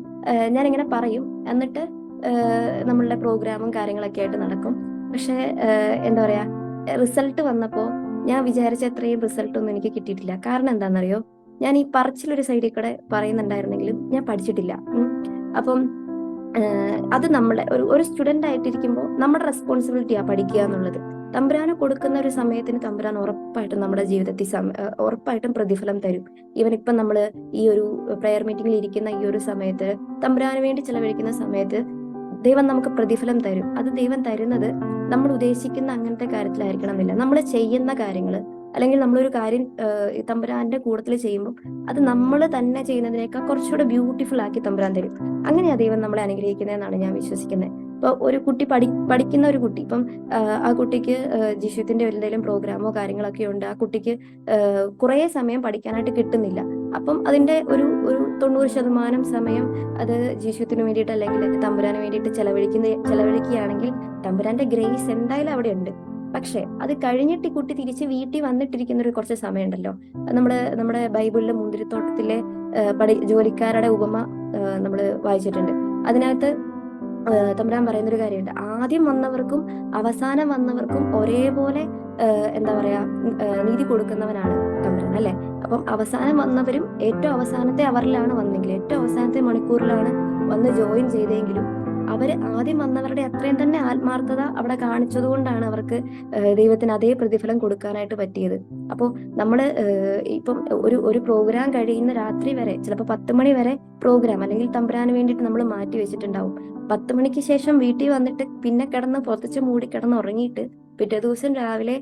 A: ഞാനിങ്ങനെ പറയും, എന്നിട്ട് നമ്മളുടെ പ്രോഗ്രാമും കാര്യങ്ങളൊക്കെ ആയിട്ട് നടക്കും. പക്ഷെ എന്താ പറയാ, റിസൾട്ട് വന്നപ്പോൾ ഞാൻ വിചാരിച്ച അത്രയും റിസൾട്ട് ഒന്നും എനിക്ക് കിട്ടിയിട്ടില്ല. കാരണം എന്താണെന്നറിയോ, ഞാൻ ഈ പറച്ചിലൊരു സൈഡിൽ കൂടെ പറയുന്നുണ്ടായിരുന്നെങ്കിലും ഞാൻ പഠിച്ചിട്ടില്ല. അപ്പം അത് നമ്മുടെ ഒരു സ്റ്റുഡന്റ് ആയിട്ടിരിക്കുമ്പോൾ നമ്മുടെ റെസ്പോൺസിബിലിറ്റിയാ പഠിക്കുക എന്നുള്ളത്. തമ്പുരാന് കൊടുക്കുന്ന ഒരു സമയത്തിന് തമ്പുരാൻ ഉറപ്പായിട്ടും നമ്മുടെ ജീവിതത്തിൽ ഉറപ്പായിട്ടും പ്രതിഫലം തരും. ഈവൻ ഇപ്പം നമ്മൾ ഈ ഒരു പ്രെയർ മീറ്റിംഗിൽ ഇരിക്കുന്ന ഈ ഒരു സമയത്ത്, തമ്പുരാന് വേണ്ടി ചെലവഴിക്കുന്ന സമയത്ത് ദൈവം നമുക്ക് പ്രതിഫലം തരും. അത് ദൈവം തരുന്നത് നമ്മൾ ഉദ്ദേശിക്കുന്ന അങ്ങനത്തെ കാര്യത്തിലായിരിക്കണം എന്നില്ല. നമ്മൾ ചെയ്യുന്ന കാര്യങ്ങൾ അല്ലെങ്കിൽ നമ്മളൊരു കാര്യം തമ്പുരാന്റെ കൂട്ടത്തിൽ ചെയ്യുമ്പോൾ അത് നമ്മൾ തന്നെ ചെയ്യുന്നതിനേക്കാൾ കുറച്ചുകൂടെ ബ്യൂട്ടിഫുൾ ആക്കി തമ്പുരാൻ തരും. അങ്ങനെയാ ദൈവം നമ്മളെ അനുഗ്രഹിക്കുന്നതെന്നാണ് ഞാൻ വിശ്വസിക്കുന്നത്. ഇപ്പൊ ഒരു കുട്ടി പഠിക്കുന്ന ഒരു കുട്ടി, ഇപ്പം ആ കുട്ടിക്ക് ജിഷ്യൂത്തിന്റെ എന്തെങ്കിലും പ്രോഗ്രാമോ കാര്യങ്ങളൊക്കെ ഉണ്ട്, ആ കുട്ടിക്ക് കുറേ സമയം പഠിക്കാനായിട്ട് കിട്ടുന്നില്ല. അപ്പം അതിന്റെ ഒരു 90% സമയം അത് ജിഷ്യൂത്തിന് വേണ്ടിയിട്ട് അല്ലെങ്കിൽ തമ്പുരാന് വേണ്ടിയിട്ട് ചെലവഴിക്കുകയാണെങ്കിൽ തമ്പുരാന്റെ ഗ്രേസ് എന്തായാലും അവിടെ ഉണ്ട്. പക്ഷെ അത് കഴിഞ്ഞിട്ട് ഈ കുട്ടി തിരിച്ച് വീട്ടിൽ വന്നിട്ടിരിക്കുന്ന ഒരു കുറച്ച് സമയം ഉണ്ടല്ലോ, നമ്മുടെ ബൈബിളിലെ മുന്തിരിത്തോട്ടത്തിലെ ജോലിക്കാരുടെ ഉപമ നമ്മൾ വായിച്ചിട്ടുണ്ട്. അതിനകത്ത് തമ്പുരാൻ പറയുന്നൊരു കാര്യമുണ്ട്, ആദ്യം വന്നവർക്കും അവസാനം വന്നവർക്കും ഒരേപോലെ എന്താ പറയാ നീതി കൊടുക്കുന്നവനാണ് തമ്പുരാൻ, അല്ലെ? അപ്പം അവസാനം വന്നവരും ഏറ്റവും അവസാനത്തെ അവറിലാണ് വന്നെങ്കിൽ, ഏറ്റവും അവസാനത്തെ മണിക്കൂറിലാണ് വന്ന് ജോയിൻ ചെയ്തെങ്കിലും അവര് ആദ്യം വന്നവരുടെ അത്രയും തന്നെ ആത്മാർത്ഥത അവിടെ കാണിച്ചതുകൊണ്ടാണ് അവർക്ക് ദൈവത്തിന് അതേ പ്രതിഫലം കൊടുക്കാനായിട്ട് പറ്റിയത്. അപ്പോൾ നമ്മള് ഇപ്പം ഒരു പ്രോഗ്രാം കഴിയുന്ന രാത്രി വരെ, ചിലപ്പോൾ 10 മണി വരെ പ്രോഗ്രാം അല്ലെങ്കിൽ തമ്പുരാന് വേണ്ടിയിട്ട് നമ്മൾ മാറ്റി വെച്ചിട്ടുണ്ടാവും. 10 മണിക്ക് ശേഷം വീട്ടിൽ വന്നിട്ട് പിന്നെ പുറത്തുവച്ച് മൂടി കിടന്ന് ഉറങ്ങിയിട്ട് പിറ്റേ ദിവസം രാവിലെ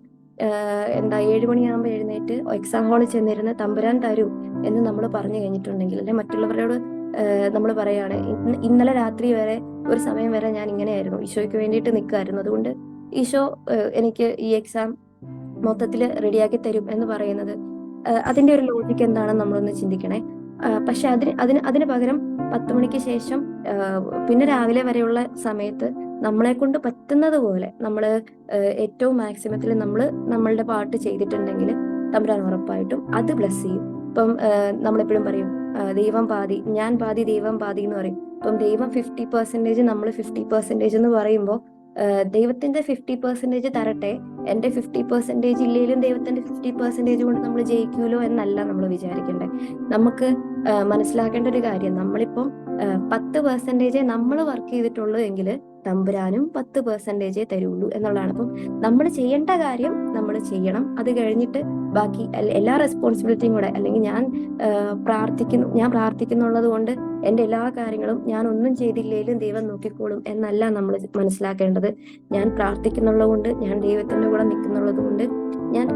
A: 7 മണിയാകുമ്പോൾ എഴുന്നേറ്റ് എക്സാം ഹാളിൽ ചെന്നിരുന്ന് തമ്പുരാൻ തരൂ എന്ന് നമ്മൾ പറഞ്ഞു കഴിഞ്ഞിട്ടുണ്ടെങ്കിൽ, അല്ലെ മറ്റുള്ളവരോട് നമ്മൾ പറയാണ്, ഇന്നലെ രാത്രി വരെ ഒരു സമയം വരെ ഞാൻ ഇങ്ങനെയായിരുന്നു, ഈശോയ്ക്ക് വേണ്ടിയിട്ട് നിൽക്കുമായിരുന്നു, അതുകൊണ്ട് ഈശോ എനിക്ക് ഈ എക്സാം മൊത്തത്തിൽ റെഡിയാക്കി തരും എന്ന് പറയുന്നത്, അതിന്റെ ഒരു ലോജിക്ക് എന്താണെന്ന് നമ്മളൊന്ന് ചിന്തിക്കണേ. പക്ഷെ അതിന് പകരം 10 മണിക്ക് ശേഷം പിന്നെ രാവിലെ വരെയുള്ള സമയത്ത് നമ്മളെ കൊണ്ട് പറ്റുന്നത് പോലെ നമ്മൾ ഏറ്റവും മാക്സിമത്തിൽ നമ്മൾ നമ്മളുടെ പാട്ട് ചെയ്തിട്ടുണ്ടെങ്കിൽ തമ്പുരാൻ ഉറപ്പായിട്ടും അത് ബ്ലെസ് ചെയ്യും. ഇപ്പം നമ്മളെപ്പോഴും പറയും, ദൈവം പാതി ഞാൻ പാതി ദൈവം പാതി എന്ന് പറയും. ഇപ്പം ദൈവം 50% നമ്മൾ 50% എന്ന് പറയുമ്പോൾ ദൈവത്തിന്റെ 50% തരട്ടെ, എന്റെ 50% ഇല്ലെങ്കിലും ദൈവത്തിന്റെ 50% കൊണ്ട് നമ്മൾ ജയിക്കൂലോ എന്നല്ല നമ്മൾ വിചാരിക്കണ്ടേ. നമുക്ക് മനസ്സിലാക്കേണ്ട ഒരു കാര്യം, നമ്മളിപ്പം 10% നമ്മൾ വർക്ക് ചെയ്തിട്ടുള്ളൂ എങ്കിൽ തമ്പുരാനും 10% തരുള്ളൂ എന്നുള്ളതാണ്. അപ്പം നമ്മൾ ചെയ്യേണ്ട കാര്യം നമ്മൾ ചെയ്യണം, അത് കഴിഞ്ഞിട്ട് ബാക്കി എല്ലാ റെസ്പോൺസിബിലിറ്റിയും കൂടെ, അല്ലെങ്കിൽ ഞാൻ പ്രാർത്ഥിക്കുന്നുള്ളത് കൊണ്ട് എന്റെ എല്ലാ കാര്യങ്ങളും ഞാൻ ഒന്നും ചെയ്തില്ലേലും ദൈവം നോക്കിക്കോളും എന്നല്ല നമ്മൾ മനസ്സിലാക്കേണ്ടത്. ഞാൻ പ്രാർത്ഥിക്കുന്നുള്ളത് കൊണ്ട്, ഞാൻ ദൈവത്തിന്റെ കൂടെ നിൽക്കുന്നുള്ളത് കൊണ്ട്, ഞാൻ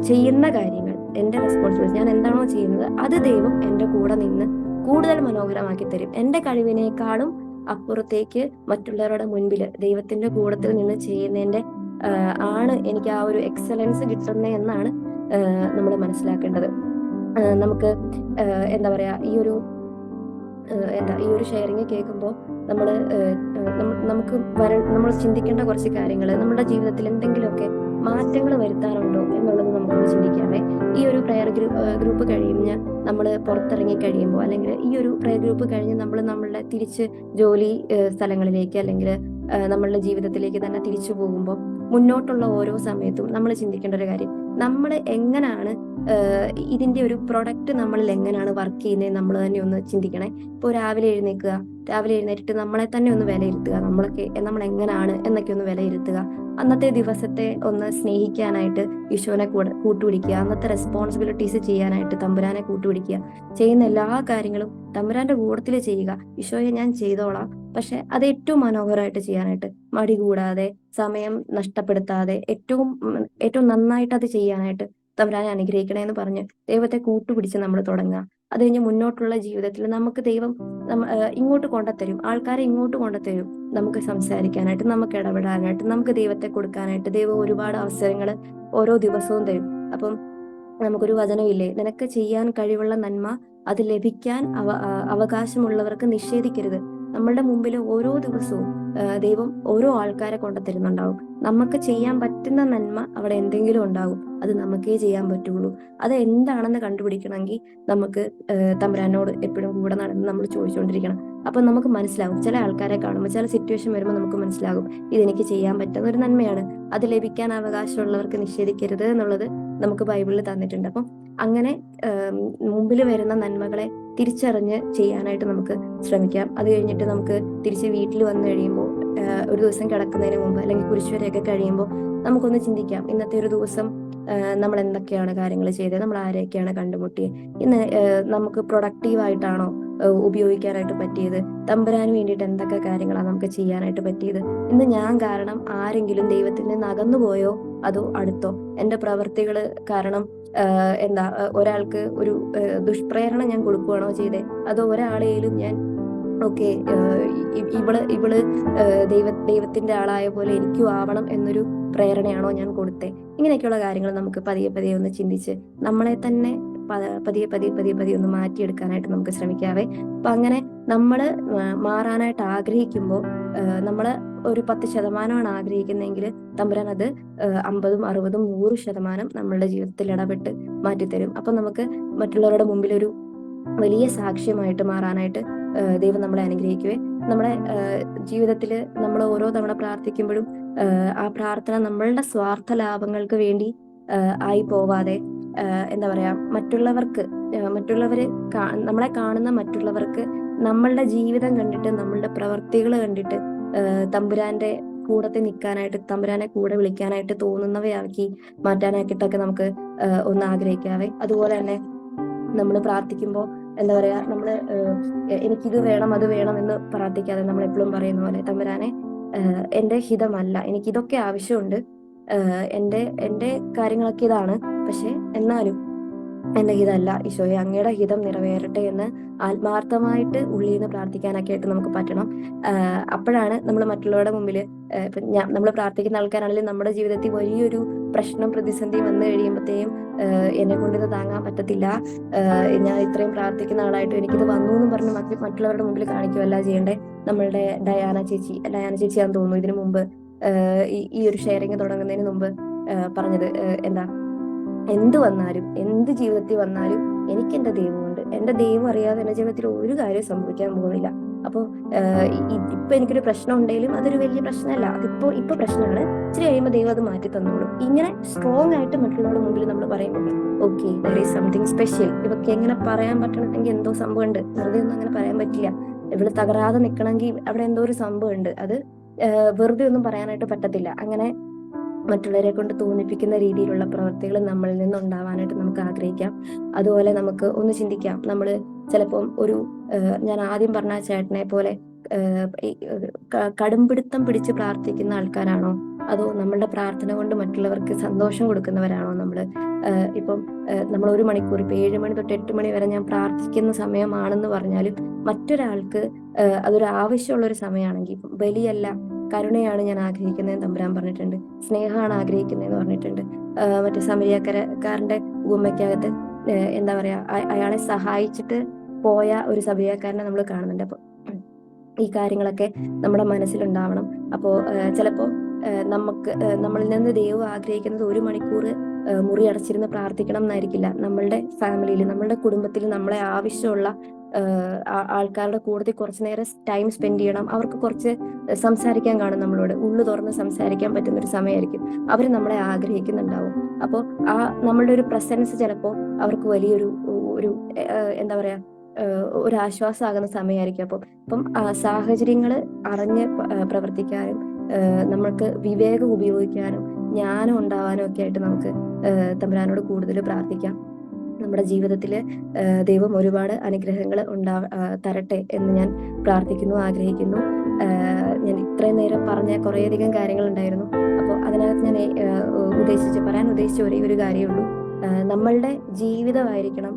A: ചെയ്യുന്ന കാര്യങ്ങൾ, എന്റെ റെസ്പോൺസിബിലിറ്റി, ഞാൻ എന്താണോ ചെയ്യുന്നത് അത് ദൈവം എന്റെ കൂടെ നിന്ന് കൂടുതൽ മനോഹരമാക്കി തരും. എന്റെ കഴിവിനേക്കാളും അപ്പുറത്തേക്ക് മറ്റുള്ളവരുടെ മുൻപിൽ ദൈവത്തിന്റെ കൂടത്തിൽ നിന്ന് ചെയ്യുന്നതിന്റെ ആണ് എനിക്ക് ആ ഒരു എക്സലൻസ് കിട്ടുന്നത് എന്നാണ് നമ്മൾ മനസ്സിലാക്കേണ്ടത്. നമുക്ക് എന്താ പറയാ, ഈ ഒരു ഷെയറിങ് കേൾക്കുമ്പോൾ നമ്മൾ നമുക്ക് നമ്മൾ ചിന്തിക്കേണ്ട കുറച്ച് കാര്യങ്ങൾ, നമ്മുടെ ജീവിതത്തിൽ എന്തെങ്കിലുമൊക്കെ മാറ്റങ്ങൾ വരുത്താനുണ്ടോ എന്നുള്ളത് നമുക്കൊന്ന് ചിന്തിക്കാവേ. ഈ ഒരു പ്രെയർ ഗ്രൂപ്പ് കഴിഞ്ഞ് നമ്മൾ പുറത്തിറങ്ങി കഴിയുമ്പോൾ, അല്ലെങ്കിൽ ഈ ഒരു പ്രെയർ ഗ്രൂപ്പ് കഴിഞ്ഞ് നമ്മൾ നമ്മളുടെ തിരിച്ച് ജോലി സ്ഥലങ്ങളിലേക്ക്, അല്ലെങ്കിൽ നമ്മളുടെ ജീവിതത്തിലേക്ക് തന്നെ തിരിച്ചു പോകുമ്പോൾ, മുന്നോട്ടുള്ള ഓരോ സമയത്തും നമ്മൾ ചിന്തിക്കേണ്ട ഒരു കാര്യം, നമ്മൾ എങ്ങനെയാണ് ഇതിന്റെ ഒരു പ്രൊഡക്റ്റ് നമ്മളിൽ എങ്ങനെയാണ് വർക്ക് ചെയ്യുന്നത് നമ്മൾ തന്നെ ഒന്ന് ചിന്തിക്കണേ. ഇപ്പോൾ രാവിലെ എഴുന്നേറ്റിട്ട് നമ്മളെ തന്നെ ഒന്ന് വിലയിരുത്തുക. നമ്മൾ എങ്ങനെയാണ് എന്നൊക്കെ ഒന്ന് വിലയിരുത്തുക. അന്നത്തെ ദിവസത്തെ ഒന്ന് സ്നേഹിക്കാനായിട്ട് ഈശോനെ കൂട്ടുപിടിക്കുക. അന്നത്തെ റെസ്പോൺസിബിലിറ്റീസ് ചെയ്യാനായിട്ട് തമ്പുരാനെ കൂട്ടുപിടിക്കുക. ചെയ്യുന്ന എല്ലാ കാര്യങ്ങളും തമ്പുരാന്റെ കൂടത്തിൽ ചെയ്യുക. ഈശോയെ ഞാൻ ചെയ്തോളാം, പക്ഷെ അത് ഏറ്റവും മനോഹരമായിട്ട് ചെയ്യാനായിട്ട്, മടി കൂടാതെ, സമയം നഷ്ടപ്പെടുത്താതെ, ഏറ്റവും നന്നായിട്ട് അത് ചെയ്യാനായിട്ട് തമ്പുരാനെ അനുഗ്രഹിക്കണേ എന്ന് പറഞ്ഞ് ദൈവത്തെ കൂട്ടുപിടിച്ച് നമ്മൾ തുടങ്ങുക. അത് കഴിഞ്ഞ് മുന്നോട്ടുള്ള ജീവിതത്തിൽ നമുക്ക് ദൈവം ഇങ്ങോട്ട് കൊണ്ടുത്തരും, ആൾക്കാരെ ഇങ്ങോട്ട് കൊണ്ടുത്തരും, നമുക്ക് സംസാരിക്കാനായിട്ട്, നമുക്ക് ഇടപെടാനായിട്ട്, നമുക്ക് ദൈവത്തെ കൊടുക്കാനായിട്ട് ദൈവം ഒരുപാട് അവസരങ്ങൾ ഓരോ ദിവസവും തരും. അപ്പം നമുക്കൊരു വചനമില്ലേ, നിനക്ക് ചെയ്യാൻ കഴിവുള്ള നന്മ അത് ലഭിക്കാൻ അവകാശമുള്ളവർക്ക് നിഷേധിക്കരുത്. നമ്മളുടെ മുമ്പിൽ ഓരോ ദിവസവും ദൈവം ഓരോ ആൾക്കാരെ കൊണ്ടുത്തരുന്നുണ്ടാവും. നമുക്ക് ചെയ്യാൻ പറ്റുന്ന നന്മ അവിടെ എന്തെങ്കിലും ഉണ്ടാവും, അത് നമുക്കേ ചെയ്യാൻ പറ്റുള്ളൂ. അത് എന്താണെന്ന് കണ്ടുപിടിക്കണമെങ്കിൽ നമുക്ക് തമ്പുരാനോട് എപ്പോഴും കൂടെ നടന്ന് നമ്മൾ ചോദിച്ചുകൊണ്ടിരിക്കണം. അപ്പൊ നമുക്ക് മനസ്സിലാവും, ചില ആൾക്കാരെ കാണുമ്പോൾ, ചില സിറ്റുവേഷൻ വരുമ്പോൾ നമുക്ക് മനസ്സിലാകും, ഇതെനിക്ക് ചെയ്യാൻ പറ്റുന്ന ഒരു നന്മയാണ്, അത് ലഭിക്കാൻ അവകാശമുള്ളവർക്ക് നിഷേധിക്കരുത് എന്നുള്ളത് നമുക്ക് ബൈബിളിൽ തന്നിട്ടുണ്ട്. അപ്പം അങ്ങനെ മുമ്പിൽ വരുന്ന നന്മകളെ തിരിച്ചറിഞ്ഞ് ചെയ്യാനായിട്ട് നമുക്ക് ശ്രമിക്കാം. അത് കഴിഞ്ഞിട്ട് നമുക്ക് തിരിച്ച് വീട്ടിൽ വന്നു കഴിയുമ്പോൾ, ഒരു ദിവസം കിടക്കുന്നതിന് മുമ്പ് അല്ലെങ്കിൽ കുരിശുവരെയൊക്കെ കഴിയുമ്പോൾ നമുക്കൊന്ന് ചിന്തിക്കാം, ഇന്നത്തെ ഒരു ദിവസം നമ്മൾ എന്തൊക്കെയാണ് കാര്യങ്ങൾ ചെയ്തത്, നമ്മൾ ആരെയൊക്കെയാണ് കണ്ടുമുട്ടിയത്, ഇന്ന് നമുക്ക് പ്രൊഡക്റ്റീവായിട്ടാണോ ഉപയോഗിക്കാനായിട്ട് പറ്റിയത്, തമ്പുരാന് വേണ്ടിയിട്ട് എന്തൊക്കെ കാര്യങ്ങളാണ് നമുക്ക് ചെയ്യാനായിട്ട് പറ്റിയത്, ഇന്ന് ഞാൻ കാരണം ആരെങ്കിലും ദൈവത്തിൽ നിന്ന് അകന്നുപോയോ അതോ അടുത്തോ, എൻ്റെ പ്രവൃത്തികൾ കാരണം ഒരാൾക്ക് ഒരു ദുഷ്പ്രേരണ ഞാൻ കൊടുക്കുകയാണോ ചെയ്തേ, അതോ ഒരാളെയും ഞാൻ ഓക്കെ ഇവള് ദൈവത്തിന്റെ ആളായ പോലെ എനിക്കും ആവണം എന്നൊരു പ്രേരണയാണോ ഞാൻ കൊടുത്തേ. ഇങ്ങനെയൊക്കെയുള്ള കാര്യങ്ങൾ നമുക്ക് പതിയെ പതിയെ ഒന്ന് ചിന്തിച്ച് നമ്മളെ തന്നെ പതിയെ ഒന്ന് മാറ്റിയെടുക്കാനായിട്ട് നമുക്ക് ശ്രമിക്കാവേ. അപ്പൊ അങ്ങനെ നമ്മൾ മാറാനായിട്ട് ആഗ്രഹിക്കുമ്പോൾ, നമ്മള് ഒരു 10% ആഗ്രഹിക്കുന്നെങ്കിൽ തമ്പുരാൻ അത് 50, 60, 100% നമ്മളുടെ ജീവിതത്തിൽ ഇടപെട്ട് മാറ്റിത്തരും. അപ്പൊ നമുക്ക് മറ്റുള്ളവരുടെ മുമ്പിൽ ഒരു വലിയ സാക്ഷ്യമായിട്ട് മാറാനായിട്ട് ദൈവം നമ്മളെ അനുഗ്രഹിക്കുവേ. നമ്മുടെ ജീവിതത്തിൽ നമ്മൾ ഓരോ തവണ പ്രാർത്ഥിക്കുമ്പോഴും ആ പ്രാർത്ഥന നമ്മളുടെ സ്വാർത്ഥ ലാഭങ്ങൾക്ക് വേണ്ടി ആയി പോവാതെ, എന്താ പറയാ, മറ്റുള്ളവര് നമ്മളെ കാണുന്ന മറ്റുള്ളവർക്ക് നമ്മളുടെ ജീവിതം കണ്ടിട്ട്, നമ്മളുടെ പ്രവർത്തികൾ കണ്ടിട്ട് തമ്പുരാന്റെ കൂടത്തിൽ നിൽക്കാനായിട്ട്, തമ്പുരാനെ കൂടെ വിളിക്കാനായിട്ട് തോന്നുന്നവയാക്കി മാറ്റാനായിട്ടൊക്കെ നമുക്ക് ഒന്ന് ആഗ്രഹിക്കാവേ. അതുപോലെ തന്നെ നമ്മൾ പ്രാർത്ഥിക്കുമ്പോൾ, എന്താ പറയാ, നമ്മള് എനിക്കിത് വേണം അത് വേണം എന്ന് പ്രാർത്ഥിക്കാതെ നമ്മൾ എപ്പോഴും പറയുന്ന പോലെ, തമ്പുരാനെ എന്റെ ഹിതമല്ല, എനിക്കിതൊക്കെ ആവശ്യമുണ്ട്, എന്റെ കാര്യങ്ങളൊക്കെ ഇതാണ്, പക്ഷെ എന്നാലും എന്റെ ഹിതമല്ല ഈശോയെ, അങ്ങയുടെ ഹിതം നിറവേറട്ടെ എന്ന് ആത്മാർത്ഥമായിട്ട് ഉള്ളിൽ നിന്ന് പ്രാർത്ഥിക്കാനൊക്കെ ആയിട്ട് നമുക്ക് പറ്റണം. അപ്പോഴാണ് നമ്മൾ മറ്റുള്ളവരുടെ മുമ്പിൽ, നമ്മൾ പ്രാർത്ഥിക്കുന്ന ആൾക്കാരാണെങ്കിലും നമ്മുടെ ജീവിതത്തിൽ വലിയൊരു പ്രശ്നം, പ്രതിസന്ധി വന്നു കഴിയുമ്പോഴത്തേയും എന്നെ കൊണ്ട് ഇത് താങ്ങാൻ പറ്റത്തില്ല, ഞാൻ ഇത്രയും പ്രാർത്ഥിക്കുന്ന ആളായിട്ട് എനിക്കിത് വന്നു എന്ന് പറഞ്ഞ് മറ്റുള്ളവരുടെ മുമ്പിൽ കാണിക്കുമല്ല ചെയ്യണ്ടേ. നമ്മളുടെ ഡയാന ചേച്ചിയാന്ന് തോന്നുന്നു ഇതിനു മുമ്പ് ഈ ഒരു ഷെയറിങ് തുടങ്ങുന്നതിന് മുമ്പ് പറഞ്ഞത്, എന്ത് വന്നാലും, എന്ത് ജീവിതത്തിൽ വന്നാലും എനിക്ക് എന്റെ ദൈവമുണ്ട്, എന്റെ ദൈവം അറിയാതെ എന്റെ ജീവിതത്തിൽ ഒരു കാര്യം സംഭവിക്കാൻ പോകുന്നില്ല. അപ്പോൾ ഇപ്പൊ എനിക്കൊരു പ്രശ്നം ഉണ്ടെങ്കിലും അതൊരു വലിയ പ്രശ്നമല്ല, ഇപ്പൊ പ്രശ്നമാണ്, ഇച്ചിരി കഴിയുമ്പോൾ ദൈവം അത് മാറ്റി തന്നോളും. ഇങ്ങനെ സ്ട്രോങ് ആയിട്ട് മറ്റുള്ളവരുടെ മുമ്പിൽ നമ്മൾ പറയുമ്പോൾ, okay there is something special, ഇവർക്ക് എങ്ങനെ പറയാൻ പറ്റണമെങ്കിൽ എന്തോ സംഭവം ഉണ്ട്, വെറുതെ ഒന്നും അങ്ങനെ പറയാൻ പറ്റില്ല, ഇവള് തകരാതെ നിൽക്കണമെങ്കിൽ അവിടെ എന്തോ ഒരു സംഭവം ഉണ്ട്, അത് വെറുതെ ഒന്നും പറയാനായിട്ട് പറ്റത്തില്ല. അങ്ങനെ മറ്റുള്ളവരെ കൊണ്ട് തോന്നിപ്പിക്കുന്ന രീതിയിലുള്ള പ്രവൃത്തികൾ നമ്മളിൽ നിന്നുണ്ടാവാനായിട്ട് നമുക്ക് ആഗ്രഹിക്കാം. അതുപോലെ നമുക്ക് ഒന്ന് ചിന്തിക്കാം, നമ്മൾ ചിലപ്പം ഞാൻ ആദ്യം പറഞ്ഞ ചേട്ടനെ പോലെ കടുംപിടുത്തം പിടിച്ച് പ്രാർത്ഥിക്കുന്ന ആൾക്കാരാണോ, അതോ നമ്മളുടെ പ്രാർത്ഥന കൊണ്ട് മറ്റുള്ളവർക്ക് സന്തോഷം കൊടുക്കുന്നവരാണോ നമ്മൾ? ഇപ്പം നമ്മൾ 1 മണിക്കൂർ, ഇപ്പൊ 7 മണി തൊട്ട് 8 മണി വരെ ഞാൻ പ്രാർത്ഥിക്കുന്ന സമയമാണെന്ന് പറഞ്ഞാലും മറ്റൊരാൾക്ക് അതൊരു ആവശ്യമുള്ള ഒരു സമയമാണെങ്കിൽ, ഇപ്പം ബലിയല്ല, കരുണയാണ് ഞാൻ ആഗ്രഹിക്കുന്നതെന്ന് തമ്പുരാൻ പറഞ്ഞിട്ടുണ്ട്, സ്നേഹമാണ് ആഗ്രഹിക്കുന്നതെന്ന് പറഞ്ഞിട്ടുണ്ട്. മറ്റേ സമരിയാക്കാരന്റെ ഉപമയ്ക്കകത്ത് എന്താ പറയാ, അയാളെ സഹായിച്ചിട്ട് പോയ ഒരു സബിയാക്കാരനെ നമ്മൾ കാണുന്നുണ്ട്. അപ്പൊ ഈ കാര്യങ്ങളൊക്കെ നമ്മുടെ മനസ്സിലുണ്ടാവണം. അപ്പോൾ ചിലപ്പോൾ നമുക്ക് നമ്മളിൽ നിന്ന് ദൈവം ആഗ്രഹിക്കുന്നത് 1 മണിക്കൂർ മുറി അടച്ചിരുന്ന് പ്രാർത്ഥിക്കണം എന്നായിരിക്കില്ല. നമ്മളുടെ ഫാമിലിയിൽ, നമ്മളുടെ കുടുംബത്തിൽ നമ്മളെ ആവശ്യമുള്ള ആൾക്കാരുടെ കൂട്ടത്തിൽ കുറച്ചു നേരം ടൈം സ്പെൻഡ് ചെയ്യണം. അവർക്ക് കുറച്ച് സംസാരിക്കാൻ കാണും, നമ്മളോട് ഉള്ളു തുറന്ന് സംസാരിക്കാൻ പറ്റുന്ന ഒരു സമയമായിരിക്കും. അവർ നമ്മളെ ആഗ്രഹിക്കുന്നുണ്ടാവും. അപ്പോൾ നമ്മളുടെ ഒരു പ്രസൻസ് ചിലപ്പോൾ അവർക്ക് വലിയൊരു ഒരു എന്താ പറയാ, ഒരു ആശ്വാസമാകുന്ന സമയമായിരിക്കും. അപ്പം സാഹചര്യങ്ങൾ അറിഞ്ഞ് പ്രവർത്തിക്കാനും നമ്മൾക്ക് വിവേകം ഉപയോഗിക്കാനും ജ്ഞാനം ഉണ്ടാവാനും ഒക്കെ ആയിട്ട് നമുക്ക് തമ്പുരാനോട് കൂടുതൽ പ്രാർത്ഥിക്കാം. നമ്മുടെ ജീവിതത്തിൽ ദൈവം ഒരുപാട് അനുഗ്രഹങ്ങൾ തരട്ടെ എന്ന് ഞാൻ പ്രാർത്ഥിക്കുന്നു, ആഗ്രഹിക്കുന്നു. ഞാൻ ഇത്രയും നേരം പറഞ്ഞ കുറേയധികം കാര്യങ്ങൾ ഉണ്ടായിരുന്നു. അപ്പോൾ അതിനകത്ത് ഞാൻ പറയാൻ ഉദ്ദേശിച്ച ഒരേ ഒരു കാര്യമുള്ളൂ, നമ്മളുടെ ജീവിതമായിരിക്കണം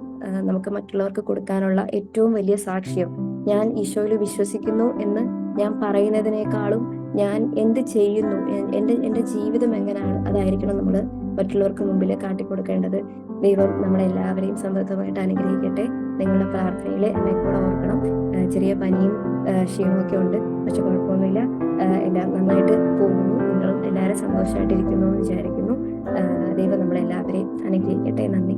A: നമുക്ക് മറ്റുള്ളവർക്ക് കൊടുക്കാനുള്ള ഏറ്റവും വലിയ സാക്ഷ്യം. ഞാൻ ഈശോയിൽ വിശ്വസിക്കുന്നു എന്ന് ഞാൻ പറയുന്നതിനേക്കാളും ഞാൻ എന്ത് ചെയ്യുന്നു, എൻ്റെ ജീവിതം എങ്ങനെയാണ്, അതായിരിക്കണം നമ്മൾ മറ്റുള്ളവർക്ക് മുമ്പിൽ കാട്ടിക്കൊടുക്കേണ്ടത്. ദൈവം നമ്മളെല്ലാവരെയും സമൃദ്ധമായിട്ട് അനുഗ്രഹിക്കട്ടെ. നിങ്ങളുടെ പ്രാർത്ഥനയിൽ എന്നെ കൂടെ ഓർക്കണം. ചെറിയ പനിയും ക്ഷീണമൊക്കെ ഉണ്ട്, പക്ഷെ കുഴപ്പമൊന്നുമില്ല. എല്ലാം നന്നായിട്ട് പോകുന്നു. നിങ്ങളും എല്ലാവരും സന്തോഷമായിട്ടിരിക്കുന്നു എന്ന് വിചാരിക്കുന്നു. ദൈവം നമ്മളെല്ലാവരെയും അനുഗ്രഹിക്കട്ടെ. നന്ദി.